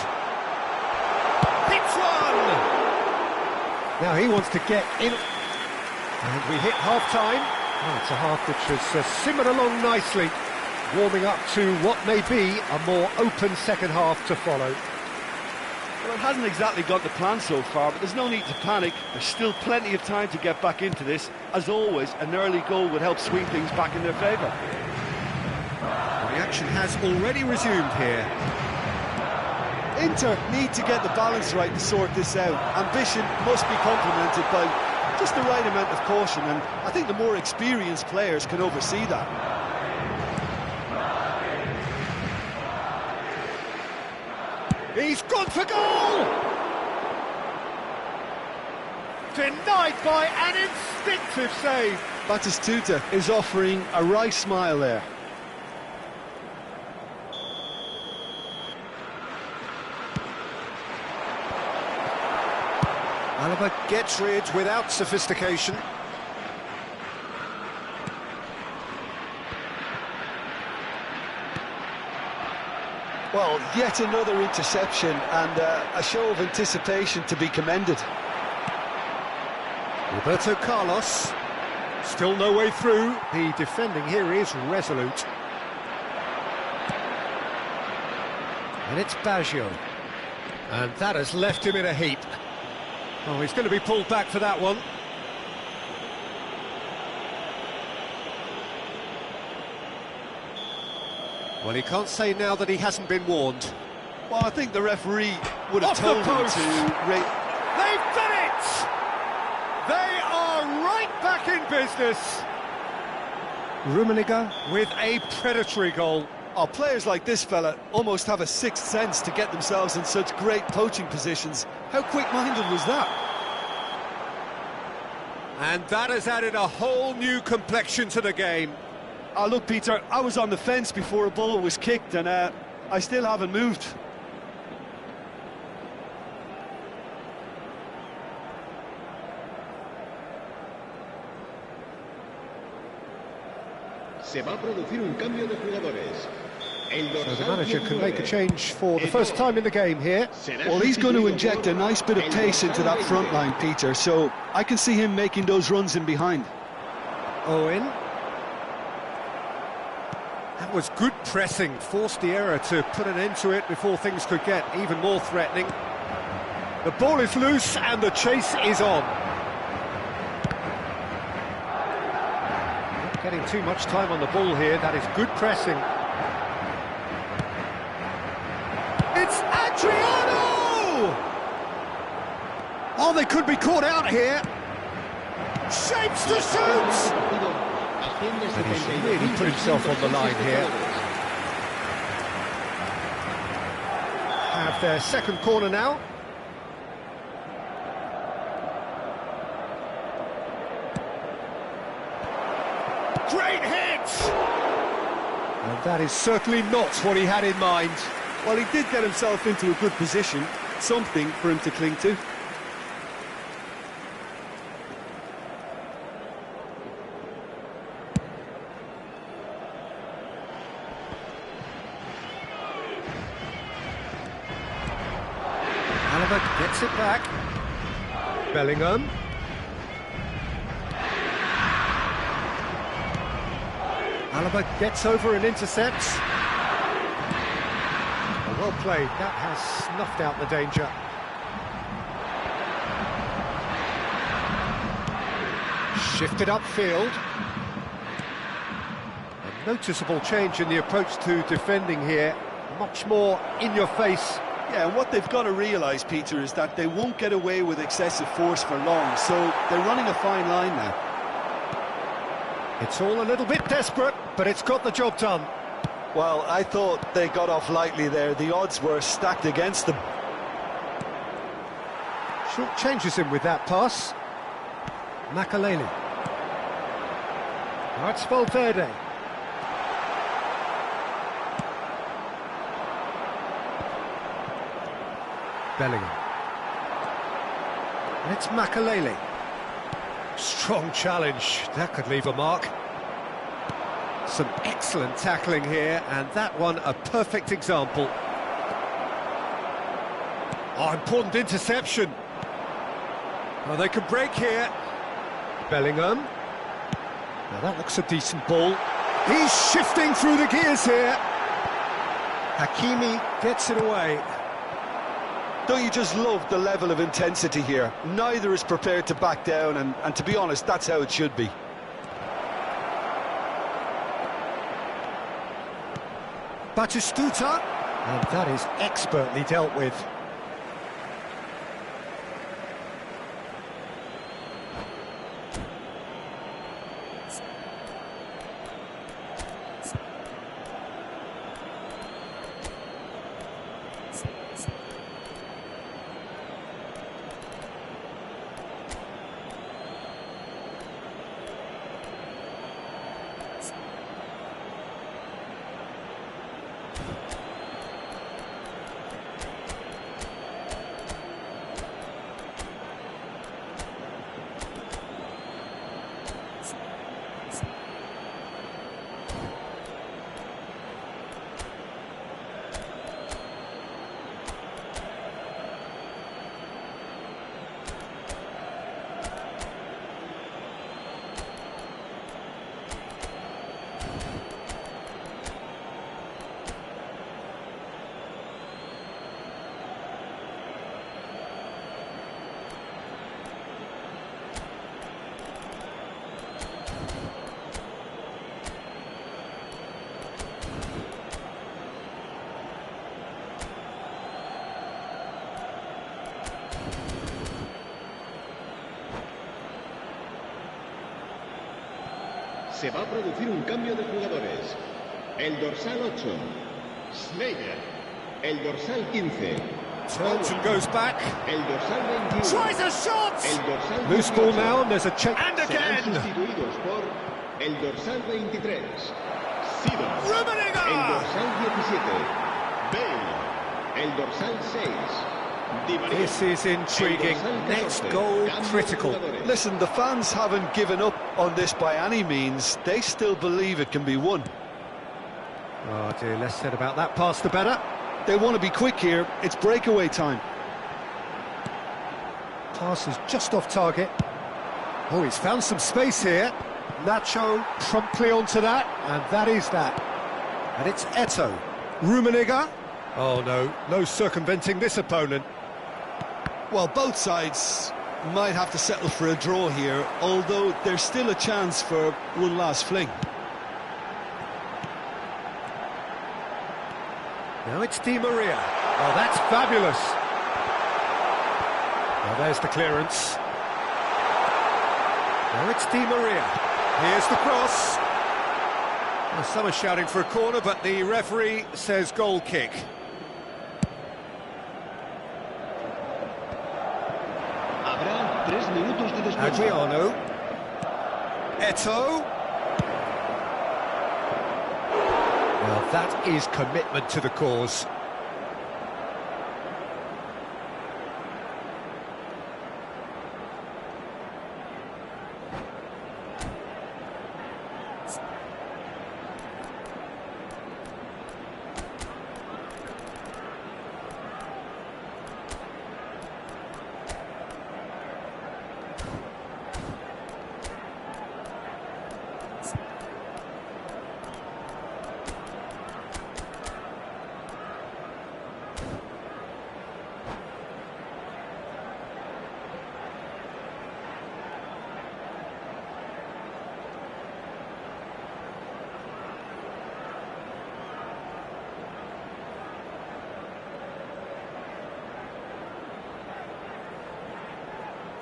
Speaker 1: Hits one! Now he wants to get in. And we hit half-time. Oh, it's a half which has simmered along nicely, warming up to what may be a more open second half to follow.
Speaker 2: Well, it hasn't exactly got the plan so far, but there's no need to panic. There's still plenty of time to get back into this. As always, an early goal would help swing things back in their favour.
Speaker 1: The action has already resumed here.
Speaker 2: Inter need to get the balance right to sort this out. Ambition must be complemented by just the right amount of caution, and I think the more experienced players can oversee that.
Speaker 1: He's gone for goal! Denied by an instinctive save.
Speaker 2: Batistuta is offering a wry smile there.
Speaker 1: Alaba gets rid without sophistication.
Speaker 2: Well, yet another interception and a show of anticipation to be commended.
Speaker 1: Roberto Carlos, still no way through. The defending here is resolute. And it's Baggio. And that has left him in a heap. Oh, he's going to be pulled back for that one. Well, he can't say now that he hasn't been warned.
Speaker 2: Well, I think the referee would have
Speaker 1: Off
Speaker 2: told
Speaker 1: the
Speaker 2: him
Speaker 1: post.
Speaker 2: to...
Speaker 1: They've done it! They are right back in business. Rummenigge with a predatory goal.
Speaker 2: Oh, players like this fella almost have a sixth sense to get themselves in such great poaching positions. How quick-minded was that?
Speaker 1: And that has added a whole new complexion to the game.
Speaker 2: Oh, look, Peter, I was on the fence before a ball was kicked, and I still haven't moved.
Speaker 3: Se va a producir un cambio de jugadores.
Speaker 1: So the manager can make a change for the first time in the game here.
Speaker 2: Well, he's going to inject a nice bit of pace into that front line, Peter, so I can see him making those runs in behind.
Speaker 1: Owen. That was good pressing, forced the error to put an end to it before things could get even more threatening. The ball is loose and the chase is on. Not getting too much time on the ball here, that is good pressing. It's Adriano! Oh, they could be caught out here. Shapes to shoot! And he's really put himself on the line here. Have their second corner now. Great hit! And that is certainly not what he had in mind.
Speaker 2: Well, he did get himself into a good position, something for him to cling to.
Speaker 1: Gets it back. Bellingham. Alaba gets over and intercepts. Well played. That has snuffed out the danger. Shifted upfield. A noticeable change in the approach to defending here. Much more in your face.
Speaker 2: Yeah, and what they've got to realise, Peter, is that they won't get away with excessive force for long, so they're running a fine line now.
Speaker 1: It's all a little bit desperate, but it's got the job done.
Speaker 2: Well, I thought they got off lightly there. The odds were stacked against them.
Speaker 1: Short changes him with that pass. Makaleli. Now it's Valverde. Bellingham. And it's Makaleli. Strong challenge. That could leave a mark. Some excellent tackling here, and that one a perfect example. Oh, important interception. Oh, they could break here. Bellingham. Now that looks a decent ball. He's shifting through the gears here. Hakimi gets it away.
Speaker 2: Don't you just love the level of intensity here? Neither is prepared to back down, and to be honest, that's how it should be.
Speaker 1: Batistuta, and that is expertly dealt with.
Speaker 3: Se va a producir un cambio de jugadores. El dorsal 8, Schneider. El dorsal 15,
Speaker 1: Turns and goes back.
Speaker 3: el dorsal 21.
Speaker 1: Tries a shot!
Speaker 3: El dorsal
Speaker 1: Loose ball
Speaker 3: 18.
Speaker 1: now, and there's a check. And
Speaker 3: Serán
Speaker 1: again!
Speaker 3: sustituidos por el dorsal 23, Sidon. El
Speaker 1: Rummenigge!
Speaker 3: dorsal 17, Bale. El dorsal 6, Di Maria.
Speaker 1: This is intriguing.
Speaker 3: El dorsal
Speaker 1: Next
Speaker 3: 14,
Speaker 1: goal
Speaker 3: cambio de
Speaker 1: critical.
Speaker 3: jugadores.
Speaker 2: Listen, the fans haven't given up on this by any means. They still believe it can be won.
Speaker 1: Oh dear, less said about that pass the better.
Speaker 2: They want to be quick here. It's breakaway time.
Speaker 1: Pass is just off target. Oh, he's found some space here. Nacho promptly onto that, and that is that. And it's Eto'o. Rummenigge. Oh no, no circumventing this opponent.
Speaker 2: Well, both sides might have to settle for a draw here, although there's still a chance for one last fling.
Speaker 1: Now it's Di Maria. Oh, that's fabulous. Now there's the clearance. Now it's Di Maria. Here's the cross. Well, some are shouting for a corner, but the referee says goal kick.
Speaker 3: Habrá 3 minutos de descuento.
Speaker 1: Adriano. Eto'o. Well, that is commitment to the cause.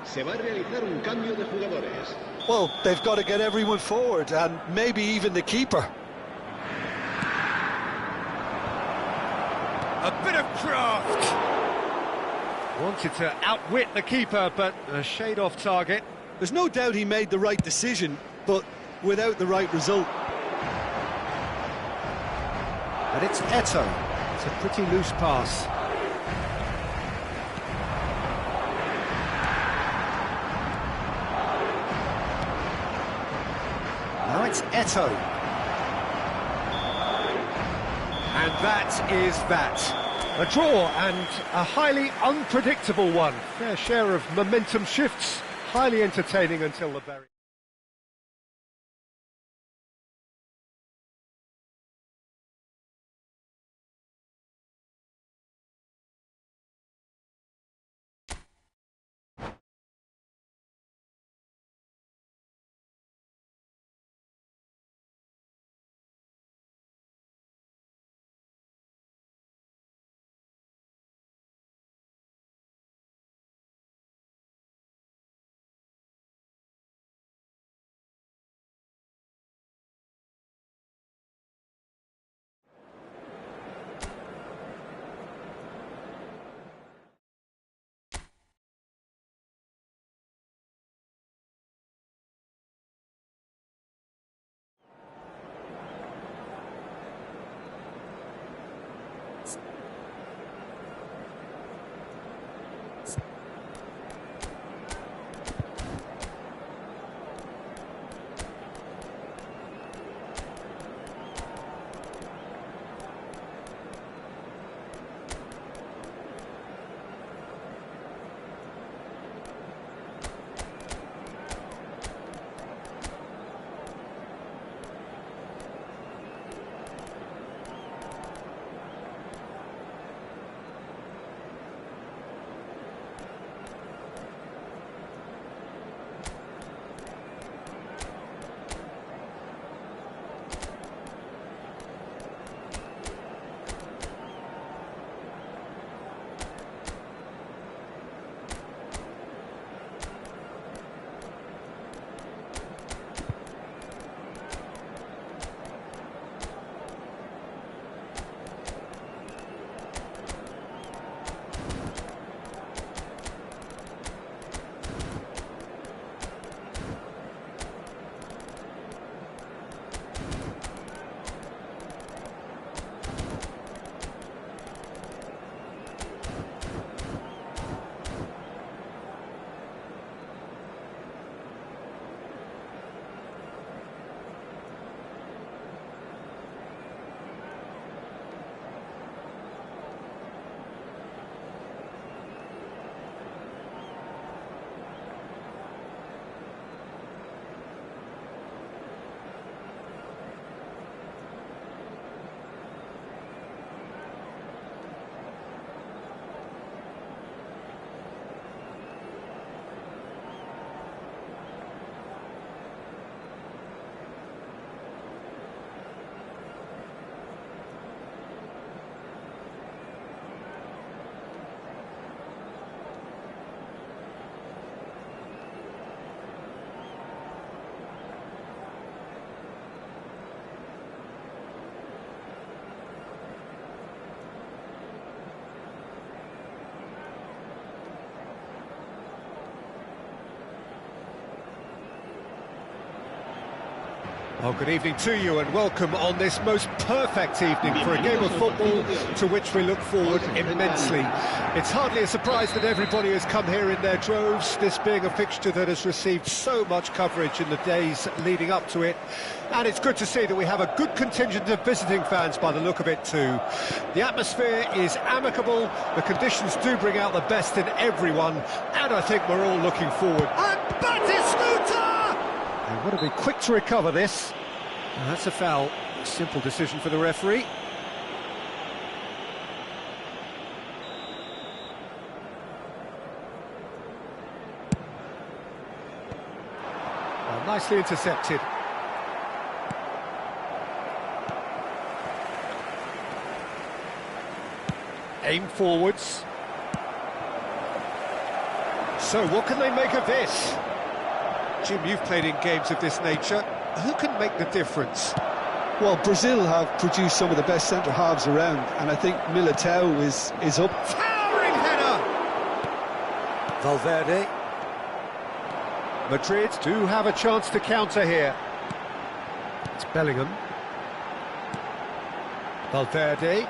Speaker 3: Se va a realizar un cambio de jugadores.
Speaker 2: Well, they've got to get everyone forward, and maybe even the keeper.
Speaker 1: A bit of craft. Wanted to outwit the keeper, but a shade off target.
Speaker 2: There's no doubt he made the right decision, but without the right result.
Speaker 1: But it's Eto'o. It's a pretty loose pass. Now it's Eto'o. And that is that. A draw, and a highly unpredictable one. Fair share of momentum shifts. Highly entertaining until the very... Oh, good evening to you and welcome on this most perfect evening for a game of football to which we look forward immensely. It's hardly a surprise that everybody has come here in their droves, this being a fixture that has received so much coverage in the days leading up to it. And it's good to see that we have a good contingent of visiting fans by the look of it too. The atmosphere is amicable, the conditions do bring out the best in everyone, and I think we're all looking forward. And Batistuta! And what to be quick to recover this. And that's a foul. Simple decision for the referee. Well, nicely intercepted. Aim forwards. So what can they make of this? Jim, you've played in games of this nature. Who can make the difference?
Speaker 2: Well, Brazil have produced some of the best centre-halves around, and I think Militao is up.
Speaker 1: Towering header! Valverde. Madrid do have a chance to counter here. It's Bellingham. Valverde.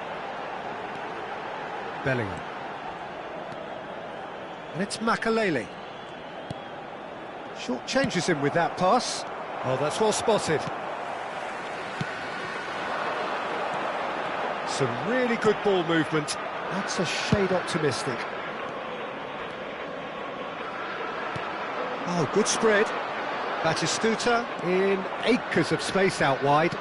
Speaker 1: Bellingham. And it's Makalele. Short changes him with that pass. Oh, that's well spotted. Some really good ball movement. That's a shade optimistic. Oh, good spread. Batistuta in acres of space out wide.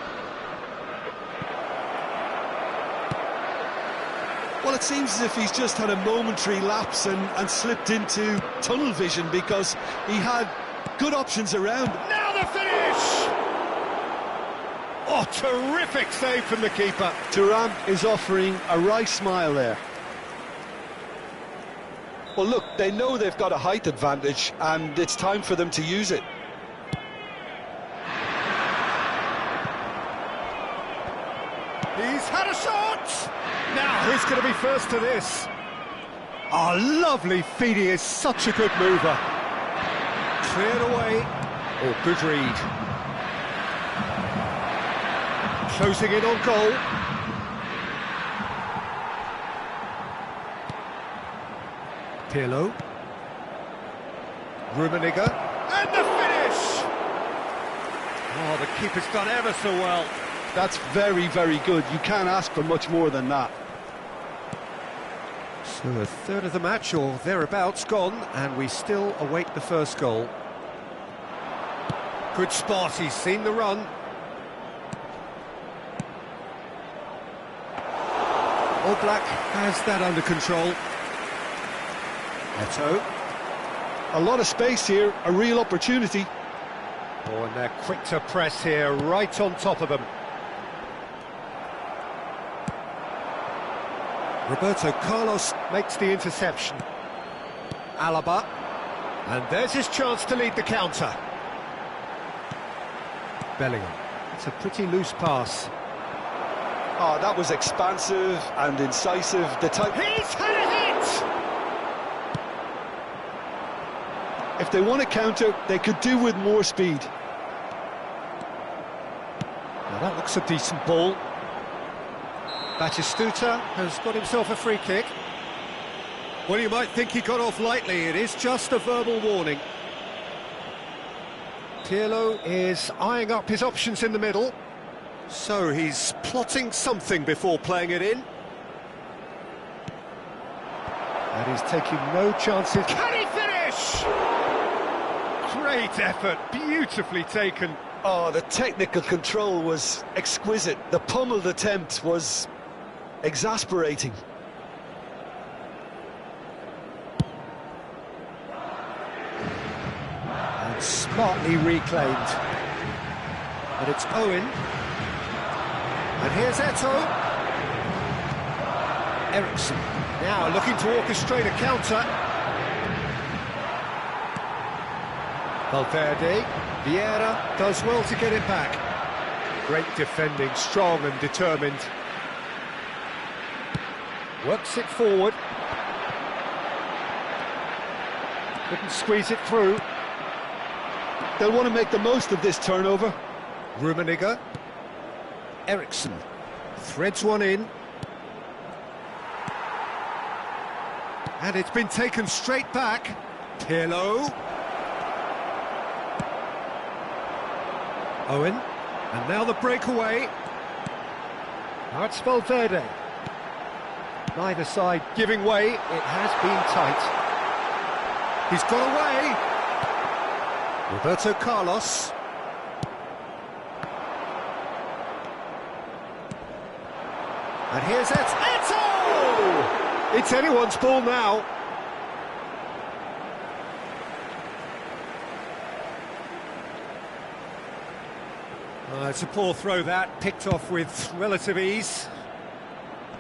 Speaker 2: Well, it seems as if he's just had a momentary lapse and slipped into tunnel vision because he had good options around.
Speaker 1: Now the finish! Oh, terrific save from the keeper.
Speaker 2: Thuram is offering a wry smile there. Well, look, they know they've got a height advantage and it's time for them to use it.
Speaker 1: He's had a shot! Now, who's going to be first to this? Oh, lovely feed, he is such a good mover. Cleared away. Oh, good read. Closing in on goal. Pirlo. Rummenigge. And the finish! Oh, the keeper's done ever so well.
Speaker 2: That's very, very good. You can't ask for much more than that.
Speaker 1: So a third of the match, or thereabouts, gone, and we still await the first goal. Good spot, he's seen the run. All Black has that under control. Eto'o.
Speaker 2: A lot of space here, a real opportunity.
Speaker 1: Oh, and they're quick to press here, right on top of them. Roberto Carlos makes the interception. Alaba. And there's his chance to lead the counter. Bellingham. It's a pretty loose pass.
Speaker 2: Oh, that was expansive and incisive. The type.
Speaker 1: He's had a hit!
Speaker 2: If they want to counter, they could do with more speed.
Speaker 1: Now that looks a decent ball. Batistuta has got himself a free kick. Well, you might think he got off lightly. It is just a verbal warning. Pirlo is eyeing up his options in the middle. So he's plotting something before playing it in. And he's taking no chances. Can he finish? Great effort, beautifully taken.
Speaker 2: Oh, the technical control was exquisite. The pummeled attempt was exasperating.
Speaker 1: And smartly reclaimed. But it's Owen. And here's Eto'o. Eriksson now looking to orchestrate a counter. Valverde. Vieira does well to get it back. Great defending, strong and determined. Works it forward. Couldn't squeeze it through.
Speaker 2: They'll want to make the most of this turnover.
Speaker 1: Rummenigge. Eriksson threads one in. And it's been taken straight back. Pirlo. Owen. And now the breakaway. Now it's Valverde. Neither side giving way. It has been tight. He's got away. Roberto Carlos. And here's Eto'o! It's anyone's ball now. It's a poor throw that, picked off with relative ease.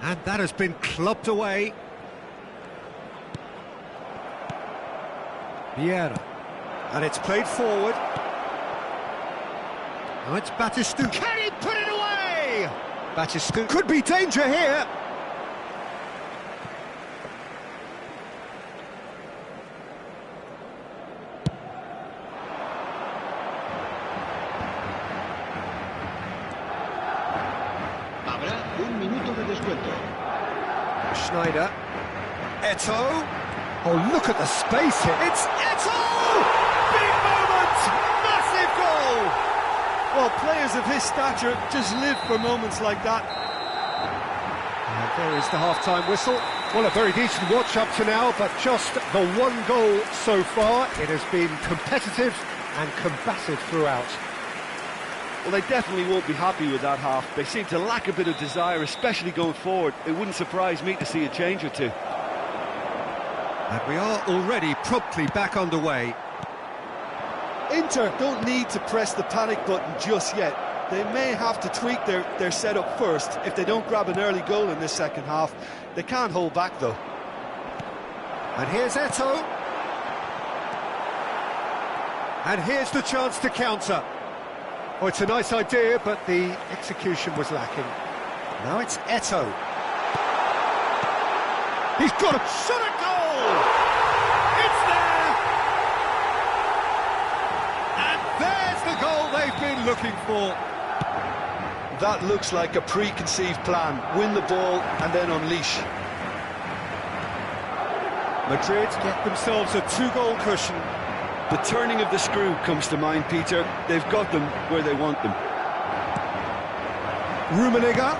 Speaker 1: And that has been clubbed away. Vieira. And it's played forward. Now it's Batistu. Can he put it away? Batistu could be danger here.
Speaker 3: Habrá un minuto de descuento.
Speaker 1: Schneider. Eto'o. Oh, look at the space here. It's Eto'o! Big moment! Massive goal!
Speaker 2: Well, players of his stature just live for moments like that.
Speaker 1: And there is the half-time whistle. Well, a very decent watch up to now, but just the one goal so far. It has been competitive and combative throughout.
Speaker 2: Well, they definitely won't be happy with that half. They seem to lack a bit of desire, especially going forward. It wouldn't surprise me to see a change or two.
Speaker 1: And we are already promptly back underway.
Speaker 2: Inter don't need to press the panic button just yet. They may have to tweak their setup first if they don't grab an early goal in this second half. They can't hold back, though.
Speaker 1: And here's Eto'o. And here's the chance to counter. Oh, it's a nice idea, but the execution was lacking. Now it's Eto'o. He's got a shot at goal! It's there! And there's the goal they've been looking for.
Speaker 2: That looks like a preconceived plan. Win the ball and then unleash.
Speaker 1: Madrid get themselves a two-goal cushion.
Speaker 2: The turning of the screw comes to mind, Peter. They've got them where they want them.
Speaker 1: Rummenigge.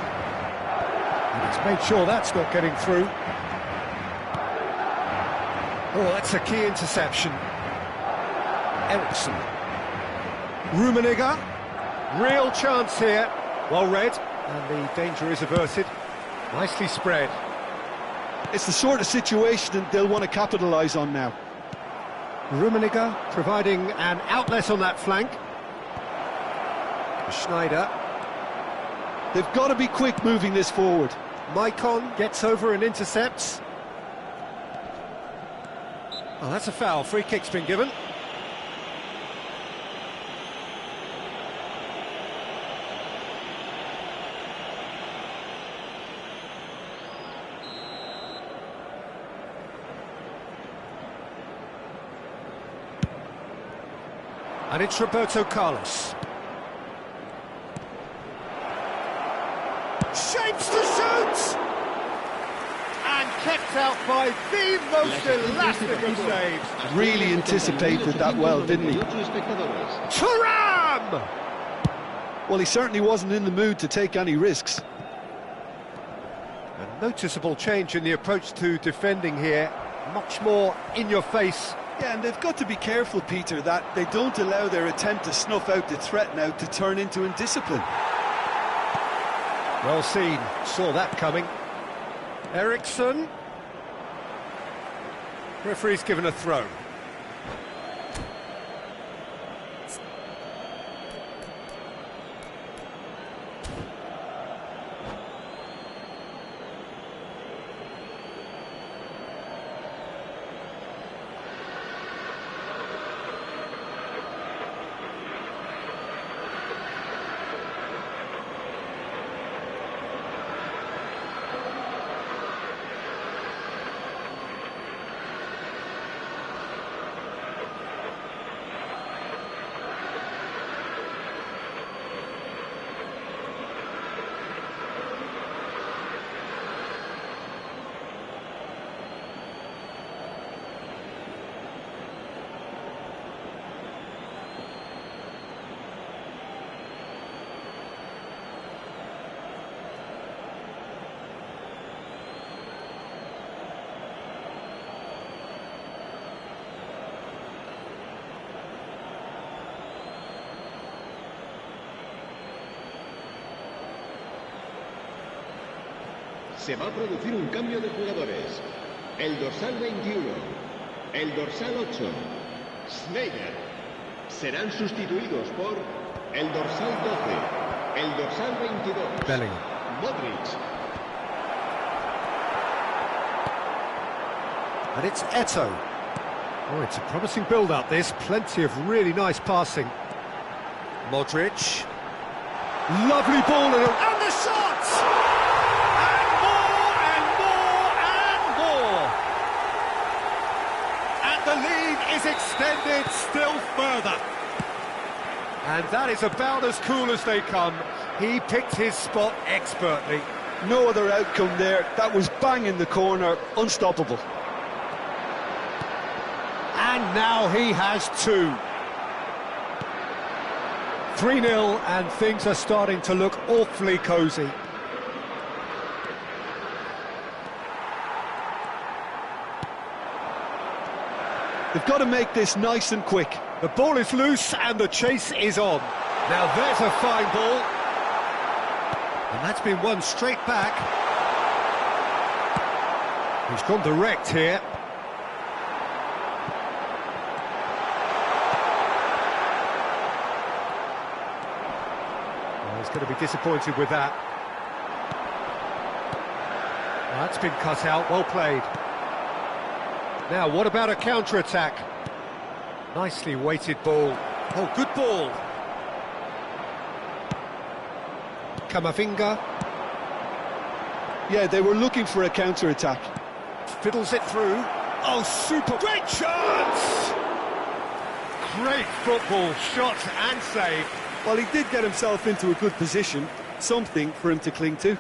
Speaker 1: And he's made sure that's not getting through. Oh, that's a key interception. Eriksson. Rummenigge. Real chance here. Well read, and the danger is averted. Nicely spread.
Speaker 2: It's the sort of situation they'll want to capitalise on now.
Speaker 1: Rummenigge providing an outlet on that flank. Schneider.
Speaker 2: They've got to be quick moving this forward.
Speaker 1: Maicon gets over and intercepts. Oh, that's a foul. Free kick's been given. And it's Roberto Carlos. Shapes to shoot! And kept out by the most elastic of saves.
Speaker 2: Really anticipated that well, didn't he?
Speaker 1: Thuram!
Speaker 2: Well, he certainly wasn't in the mood to take any risks.
Speaker 1: A noticeable change in the approach to defending here. Much more in your face.
Speaker 2: Yeah, and they've got to be careful, Peter, that they don't allow their attempt to snuff out the threat now to turn into indiscipline.
Speaker 1: Well seen, saw that coming. Eriksson. Referee's given a throw.
Speaker 3: Se va a producir un cambio de jugadores. El dorsal 21, el dorsal 8, Schneider, serán sustituidos por el dorsal 12, el dorsal 22,
Speaker 1: Bellingham.
Speaker 3: Modric.
Speaker 1: And it's Eto'o. Oh, it's a promising build-up, this. Plenty of really nice passing. Modric. Lovely ball and the shot! And more and more and more! And the lead is extended still further. And that is about as cool as they come. He picked his spot expertly.
Speaker 2: No other outcome there. That was bang in the corner, unstoppable.
Speaker 1: And now he has two. 3-0, and things are starting to look awfully cosy.
Speaker 2: They've got to make this nice and quick.
Speaker 1: The ball is loose and the chase is on. Now there's a fine ball. And that's been won straight back. He's gone direct here. He's going to be disappointed with that. Well, that's been cut out, well played. Now, what about a counter-attack? Nicely weighted ball. Oh, good ball. Camavinga.
Speaker 2: Yeah, they were looking for a counter-attack.
Speaker 1: Fiddles it through. Oh, super. Great chance! Great football, shot and save.
Speaker 2: Well, he did get himself into a good position, something for him to cling to.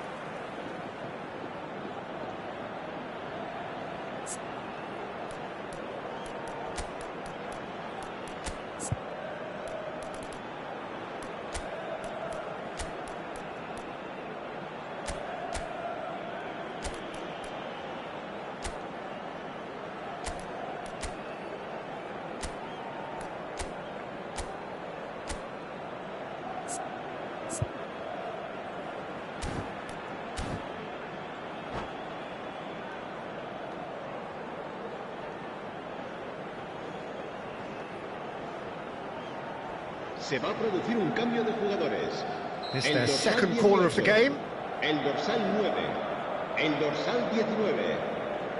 Speaker 3: Se va a producir un cambio de jugadores.
Speaker 1: It's
Speaker 3: El
Speaker 1: their
Speaker 3: dorsal
Speaker 1: second corner of the
Speaker 3: 18,
Speaker 1: game.
Speaker 3: El dorsal 9, el dorsal 19,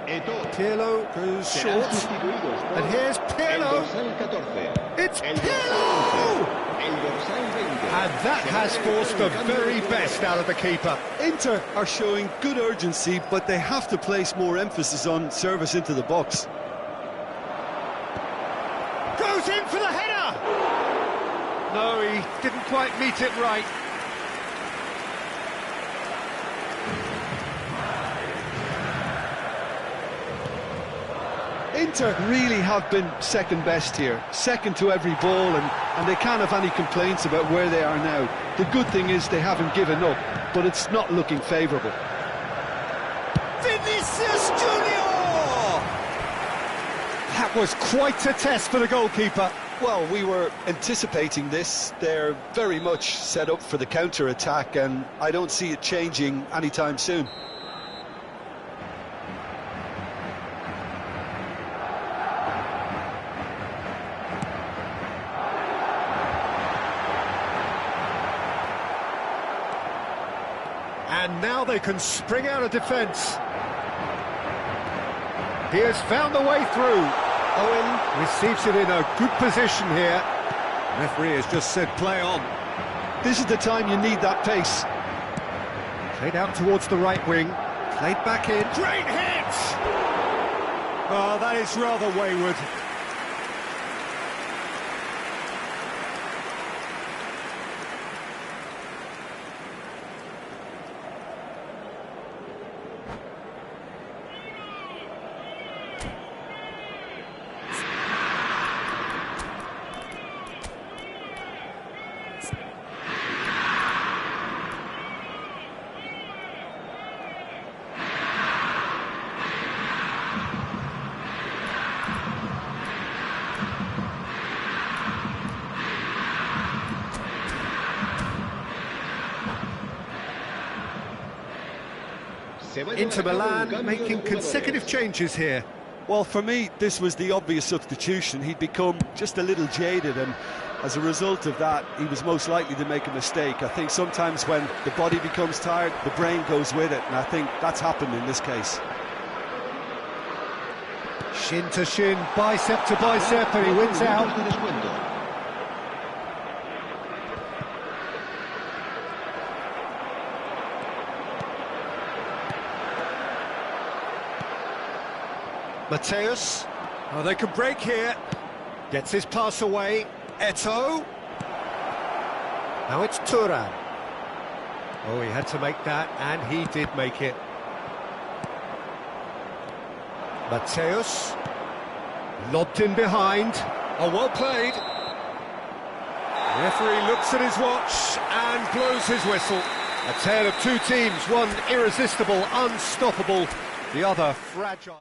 Speaker 3: Eto'o.
Speaker 1: Pirlo goes
Speaker 3: Serán
Speaker 1: short.
Speaker 3: sustituidos por
Speaker 1: And here's
Speaker 3: el
Speaker 1: Pirlo.
Speaker 3: dorsal 14,
Speaker 1: It's
Speaker 3: el dorsal
Speaker 1: Pirlo!
Speaker 3: 11, el dorsal 20.
Speaker 1: And that
Speaker 3: Se va a
Speaker 1: has
Speaker 3: realizar
Speaker 1: forced
Speaker 3: un
Speaker 1: the
Speaker 3: cambio de
Speaker 1: very
Speaker 3: jugadores.
Speaker 1: best out of the keeper.
Speaker 2: Inter are showing good urgency, but they have to place more emphasis on service into the box.
Speaker 1: Goes in for the header! No, he didn't quite meet it right.
Speaker 2: Inter really have been second best here, second to every ball, and they can't have any complaints about where they are now. The good thing is they haven't given up, but it's not looking favourable.
Speaker 1: Vinicius Junior! That was quite a test for the goalkeeper.
Speaker 2: Well, we were anticipating this. They're very much set up for the counter-attack, and I don't see it changing anytime soon.
Speaker 1: And now they can spring out of defence. He has found the way through. Owen receives it in a good position here. Referee has just said play on.
Speaker 2: This is the time you need that pace.
Speaker 1: Played out towards the right wing. Played back in. Great hit! Oh, that is rather wayward.
Speaker 3: Se va a llevar
Speaker 1: Inter
Speaker 3: a cabo un
Speaker 1: Milan
Speaker 3: cambio de
Speaker 1: making
Speaker 3: jugadores.
Speaker 1: consecutive changes here.
Speaker 2: Well, for me, this was the obvious substitution. He'd become just a little jaded, and as a result of that, he was most likely to make a mistake. I think sometimes when the body becomes tired, the brain goes with it, and I think that's happened in this case.
Speaker 1: Shin to shin, bicep to bicep, and he wins out.
Speaker 3: De descuento.
Speaker 1: Mateus, oh, they can break here. Gets his pass away. Eto'o. Now it's Thuram. Oh, he had to make that, and he did make it. Mateus. Lobbed in behind. Oh, well played. Referee looks at his watch and blows his whistle. A tale of two teams, one irresistible, unstoppable, the other fragile.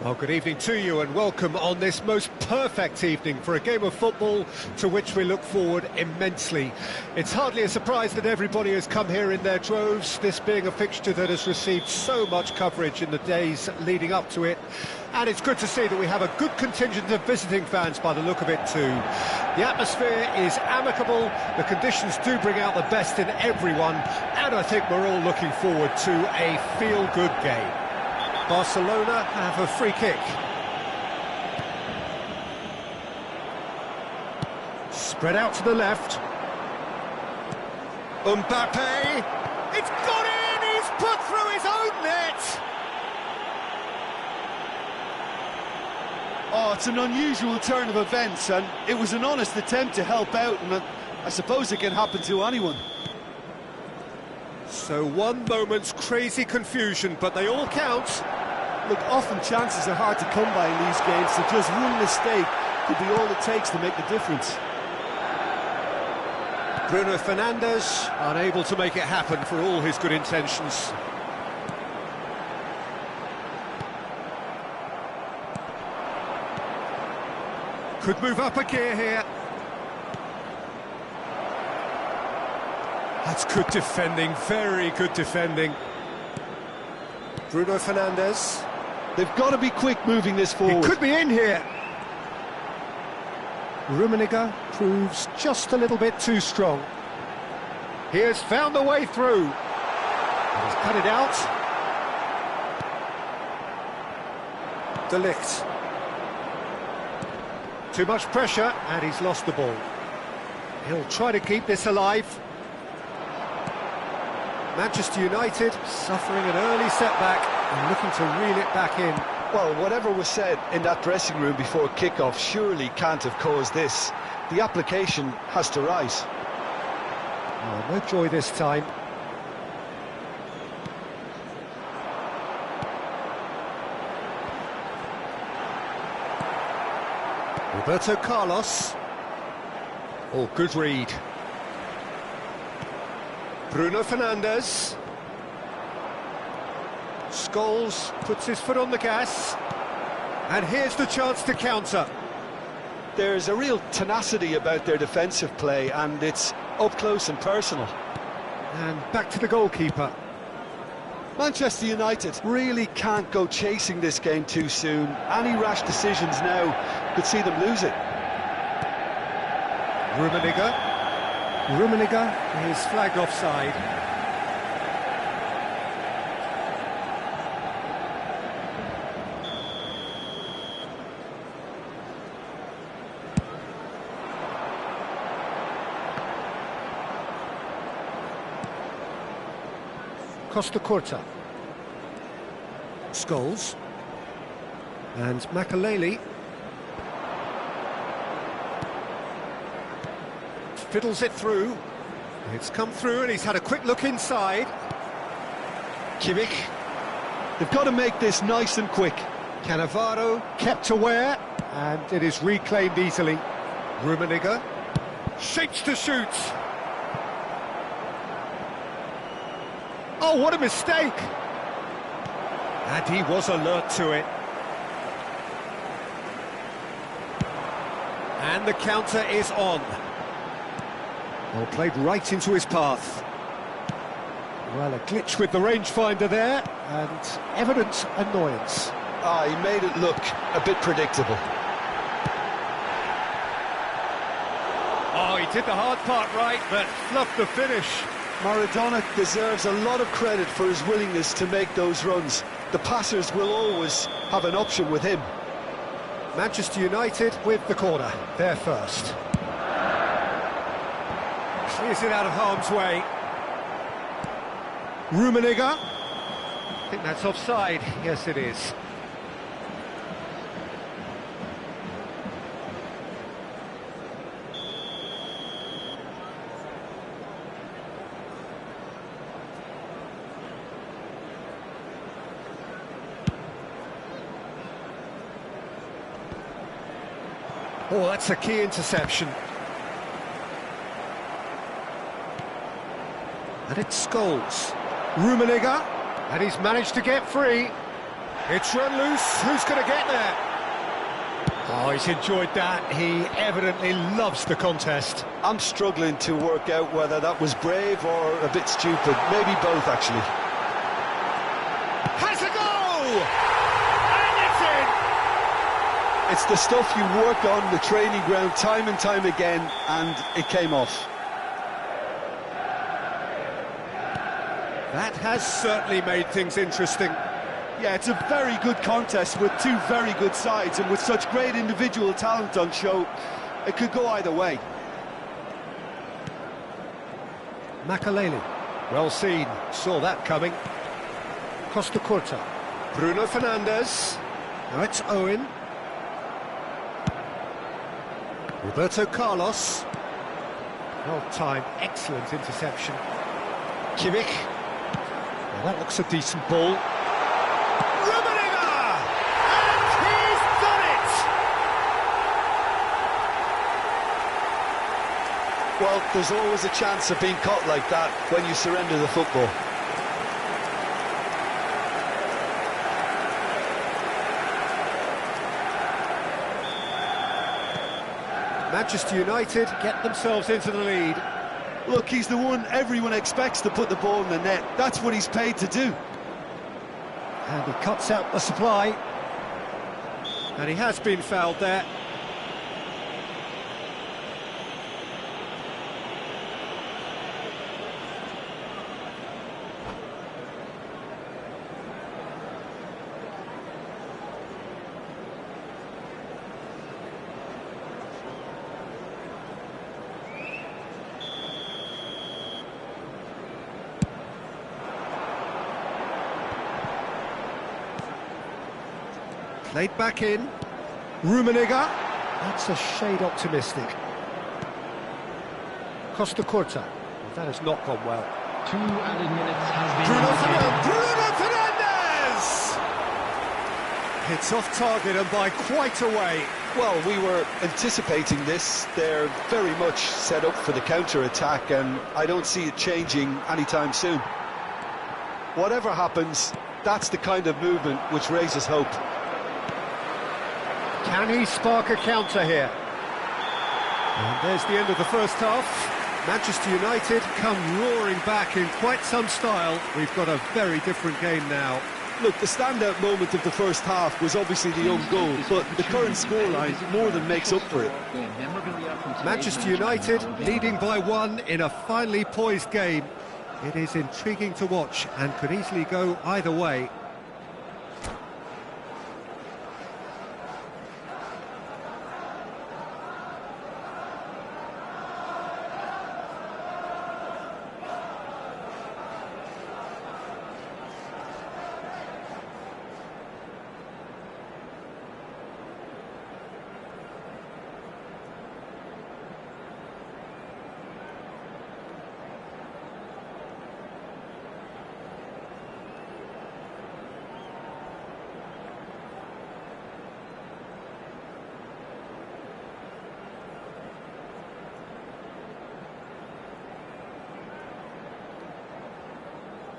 Speaker 1: Well, good evening to you and welcome on this most perfect evening for a game of football to which we look forward immensely. It's hardly a surprise that everybody has come here in their droves, this being a fixture that has received so much coverage in the days leading up to it. And it's good to see that we have a good contingent of visiting fans by the look of it too. The atmosphere is amicable, the conditions do bring out the best in everyone, and I think we're all looking forward to a feel-good game. Barcelona have a free kick. Spread out to the left. Mbappe! It's gone in! He's put through his own net!
Speaker 2: Oh, it's an unusual turn of events, and it was an honest attempt to help out, and I suppose it can happen to anyone.
Speaker 1: So one moment's crazy confusion, but they all count.
Speaker 2: Look, often chances are hard to come by in these games, so just one mistake could be all it takes to make the difference.
Speaker 1: Bruno Fernandes unable to make it happen for all his good intentions. Could move up a gear here. That's good defending, very good defending. Bruno Fernandes.
Speaker 2: They've got to be quick moving this forward.
Speaker 1: He could be in here. Rummenigge proves just a little bit too strong. He has found the way through. He's cut it out. De Ligt. Too much pressure, and he's lost the ball. He'll try to keep this alive. Manchester United suffering an early setback and looking to reel it back in.
Speaker 2: Well, whatever was said in that dressing room before kick-off surely can't have caused this. The application has to rise.
Speaker 1: Oh, no joy this time. Roberto Carlos. Oh, good read. Bruno Fernandes. Scholes puts his foot on the gas. And here's the chance to counter.
Speaker 2: There's a real tenacity about their defensive play, and it's up close and personal.
Speaker 1: And back to the goalkeeper.
Speaker 2: Manchester United really can't go chasing this game too soon. Any rash decisions now could see them lose it.
Speaker 1: Rummenigge is flagged offside. Costa Curta. Scholes. And Makaleli. Fiddles it through. It's come through and he's had a quick look inside. Kimmich.
Speaker 2: They've got to make this nice and quick.
Speaker 1: Cannavaro kept aware, and it is reclaimed easily. Rummenigge shapes to shoot. Oh, what a mistake! And he was alert to it. And the counter is on. Well, played right into his path. Well, a glitch with the rangefinder there, and evident annoyance.
Speaker 2: He made it look a bit predictable.
Speaker 1: Oh, he did the hard part right, but fluffed the finish.
Speaker 2: Maradona deserves a lot of credit for his willingness to make those runs. The passers will always have an option with him.
Speaker 1: Manchester United with the corner, they're first. Clears it out of harm's way. Rummenigge. I think that's offside. Yes, it is. Oh, that's a key interception. And it's Scholes. Rummenigge, and he's managed to get free. It's run loose. Who's going to get there? Oh, he's enjoyed that. He evidently loves the contest.
Speaker 2: I'm struggling to work out whether that was brave or a bit stupid. Maybe both, actually.
Speaker 1: Has a goal! And it's in!
Speaker 2: It's the stuff you work on the training ground time and time again, and it came off.
Speaker 1: That has certainly made things interesting.
Speaker 2: Yeah, it's a very good contest with two very good sides, and with such great individual talent on show, it could go either way.
Speaker 1: Makaleli, well seen, saw that coming. Costa Curta, Bruno Fernandes, now it's Owen. Roberto Carlos, well timed, excellent interception. Kimmich, well, that looks a decent ball.
Speaker 2: Well, there's always a chance of being caught like that when you surrender the football.
Speaker 1: Manchester United get themselves into the lead.
Speaker 2: Look, he's the one everyone expects to put the ball in the net. That's what he's paid to do.
Speaker 1: And he cuts out the supply. And he has been fouled there. Played back in. Rummenigge. That's a shade optimistic. Costa Curta. Well, that has not gone well.
Speaker 4: 2 added minutes has been
Speaker 1: Bruno Fernandes! It's off target and by quite a way.
Speaker 2: Well, we were anticipating this. They're very much set up for the counter-attack, and I don't see it changing anytime soon. Whatever happens, that's the kind of movement which raises hope.
Speaker 1: Can he spark a counter here? And there's the end of the first half. Manchester United come roaring back in quite some style. We've got a very different game now.
Speaker 2: Look, the standout moment of the first half was obviously the own goal, but the current scoreline more than makes up for it.
Speaker 1: Manchester United leading by 1 in a finely poised game. It is intriguing to watch and could easily go either way.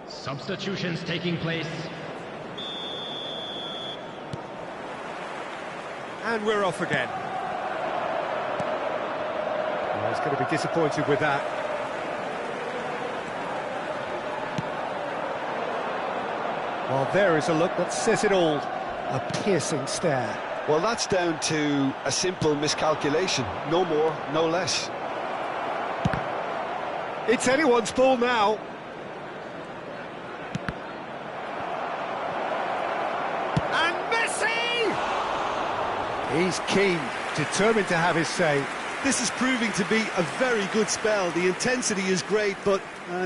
Speaker 4: Substitutions taking place.
Speaker 1: And we're off again. Well, he's going to be disappointed with that. Well, there is a look that says it all. A piercing stare.
Speaker 2: Well, that's down to a simple miscalculation. No more, no less.
Speaker 1: It's anyone's ball now. He's keen, determined to have his say.
Speaker 2: This is proving to be a very good spell. The intensity is great, but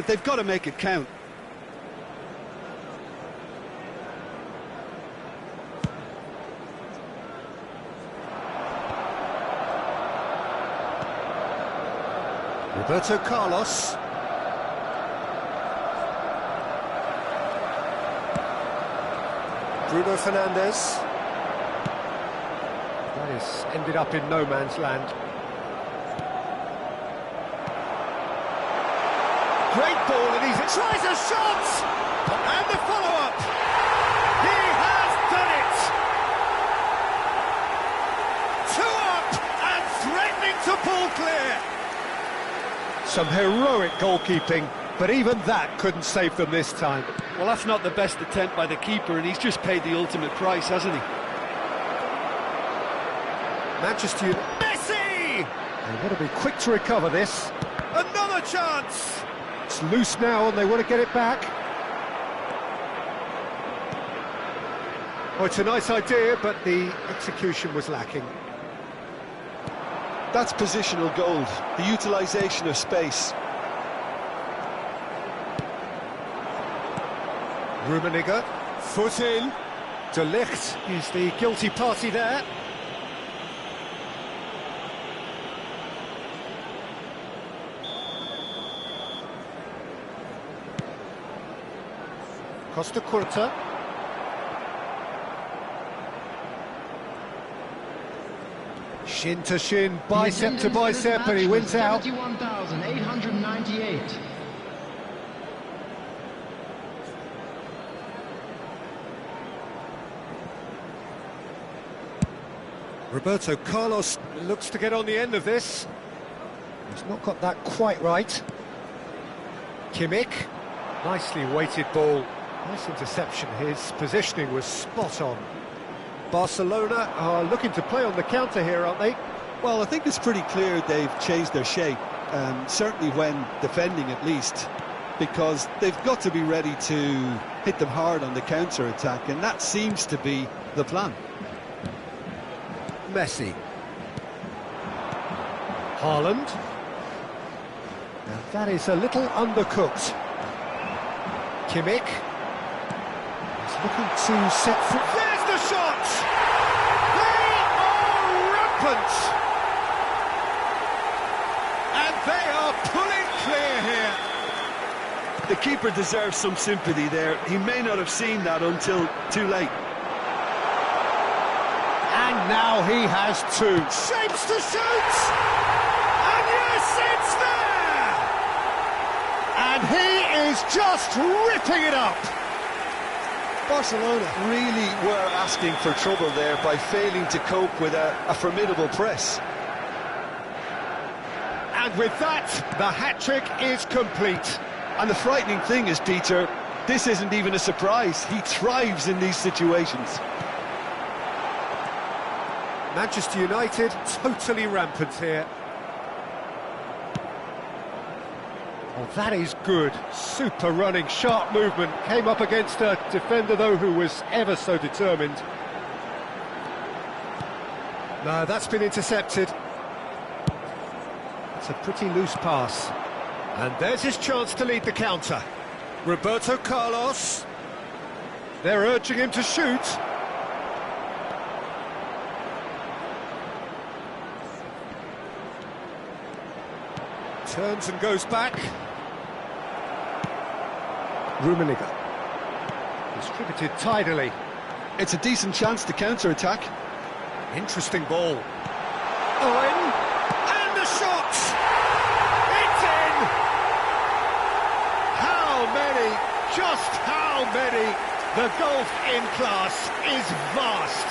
Speaker 2: they've got to make it count.
Speaker 1: Roberto Carlos. Bruno Fernandes. That is ended up in no man's land. Great ball, and he tries a shot! And the follow-up! He has Some heroic goalkeeping, but even that couldn't save them this time.
Speaker 2: Well, that's not the best attempt by the keeper, and he's just paid the ultimate price, hasn't he?
Speaker 1: Manchester United. Messi! They want to be quick to recover this. Another chance! It's loose now and they want to get it back. Oh, it's a nice idea, but the execution was lacking.
Speaker 2: That's positional gold, the utilisation of space.
Speaker 1: Rummenigge, foot in. De Ligt is the guilty party there. Costa Curta. Shin to shin, bicep to bicep, and he wins out.
Speaker 4: 71,898.
Speaker 1: Roberto Carlos looks to get on the end of this. He's not got that quite right. Kimmich, nicely weighted ball. Nice interception, his positioning was spot on. Barcelona are looking to play on the counter here, aren't they?
Speaker 2: Well, I think it's pretty clear they've changed their shape, certainly when defending at least, because they've got to be ready to hit them hard on the counter-attack, and that seems to be the plan.
Speaker 1: Messi. Haaland. Now that is a little undercooked. Kimmich. He's looking to set foot. There's the shot! They are rampant! And they are pulling clear here.
Speaker 2: The keeper deserves some sympathy there. He may not have seen that until too late.
Speaker 1: And now he has two. Shapes to shoot! And yes, it's there! And he is just ripping it up!
Speaker 2: Barcelona really were asking for trouble there by failing to cope with a formidable press.
Speaker 1: And with that, the hat-trick is complete.
Speaker 2: And the frightening thing is, Peter, this isn't even a surprise. He thrives in these situations.
Speaker 1: Manchester United totally rampant here. Oh, that is good. Super running, sharp movement. Came up against a defender, though, who was ever so determined. No, that's been intercepted. It's a pretty loose pass. And there's his chance to lead the counter. Roberto Carlos. They're urging him to shoot. Turns and goes back. Rummenigge. Distributed tidily.
Speaker 2: It's a decent chance to counter-attack.
Speaker 1: Interesting ball. Owen. And the shot! It's in! How many? Just how many? The golf in class is vast.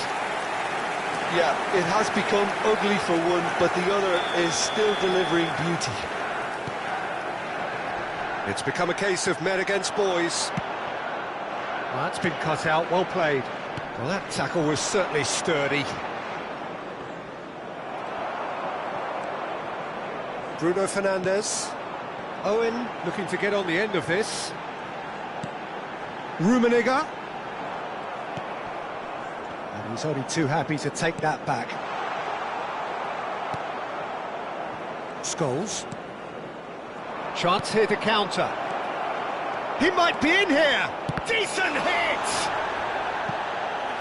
Speaker 2: Yeah, it has become ugly for one, but the other is still delivering beauty.
Speaker 1: It's become a case of men against boys. Well, that's been cut out, well played. Well, that tackle was certainly sturdy. Bruno Fernandes. Owen looking to get on the end of this. Rummenigge. And he's only too happy to take that back. Scholes. Chance here to counter. He might be in here. Decent hit!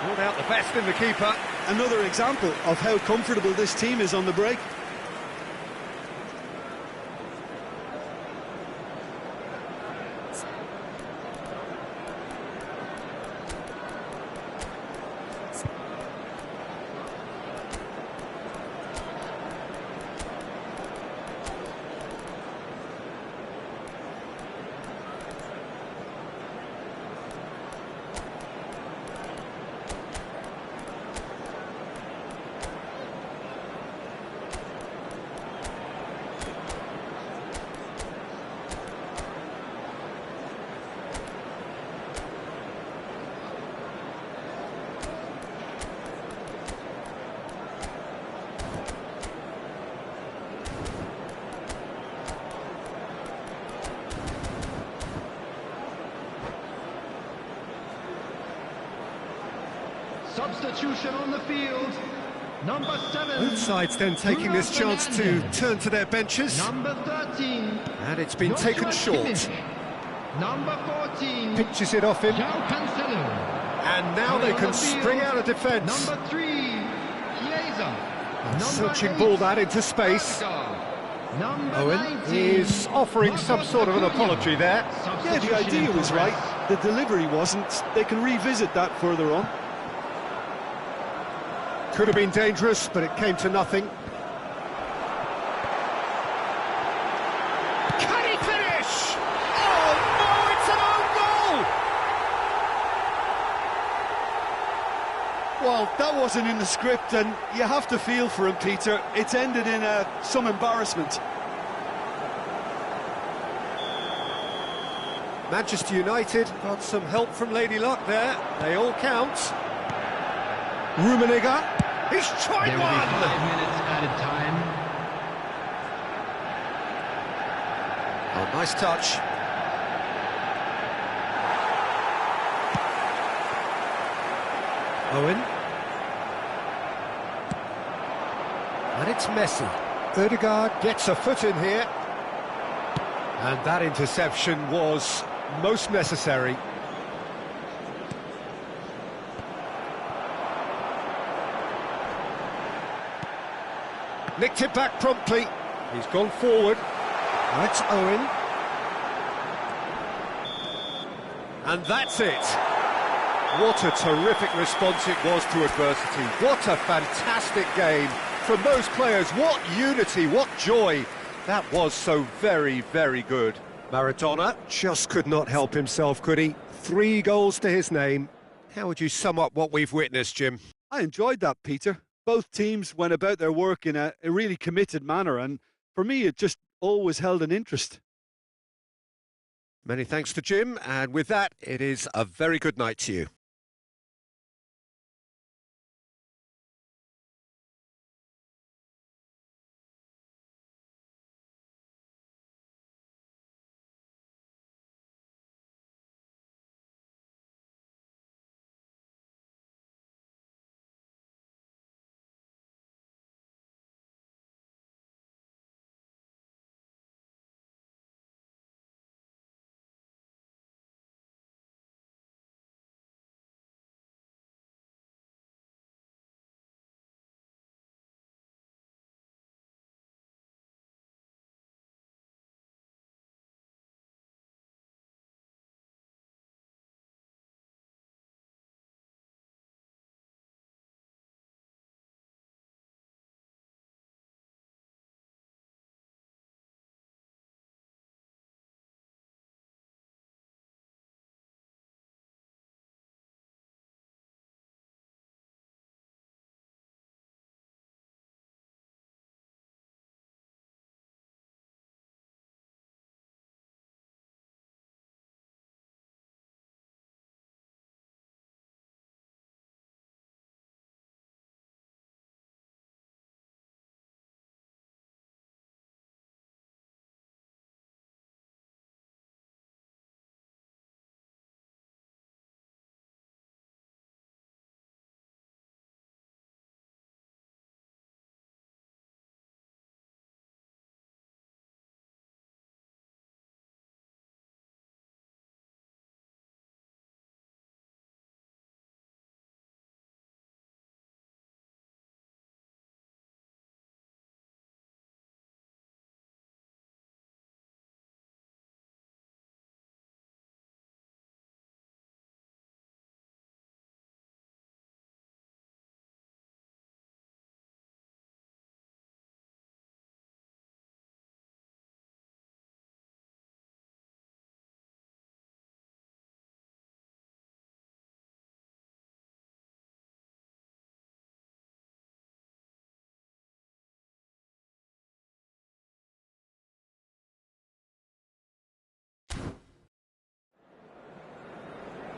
Speaker 1: Pulled out the best in the keeper.
Speaker 2: Another example of how comfortable this team is on the break.
Speaker 4: Substitution on the field. Number 7.
Speaker 1: Both sides then taking this chance to turn to their benches.
Speaker 4: Number 13.
Speaker 1: And it's been taken short.
Speaker 4: Number 14.
Speaker 1: Pitches it off him.
Speaker 4: João Cancelo.
Speaker 1: And now they can spring out of defence.
Speaker 4: Number 3. Chiesa.
Speaker 1: Searching ball that into space. Owen is offering some sort of an apology there.
Speaker 2: Yeah, the idea was right. The delivery wasn't. They can revisit that further on.
Speaker 1: Could have been dangerous, but it came to nothing. Can he finish? Oh no, it's an own goal!
Speaker 2: Well, that wasn't in the script, and you have to feel for him, Peter. It's ended in some embarrassment.
Speaker 1: Manchester United got some help from Lady Luck there. They all count. Rummenigge, he's tried
Speaker 4: There will
Speaker 1: one!
Speaker 4: be 5 minutes added time.
Speaker 1: Oh, nice touch. Owen. And it's Messi. Ødegaard gets a foot in here. And that interception was most necessary. Nicked it back promptly. He's gone forward. That's Owen. And that's it. What a terrific response it was to adversity. What a fantastic game from those players. What unity, what joy. That was so very, very good. Maradona just could not help himself, could he? 3 goals to his name. How would you sum up what we've witnessed, Jim?
Speaker 2: I enjoyed that, Peter. Both teams went about their work in a really committed manner, and for me it just always held an interest.
Speaker 1: Many thanks to Jim, and with that, it is a very good night to you.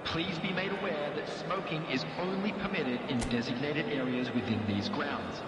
Speaker 4: Please be made aware that smoking is only permitted in designated areas within these grounds.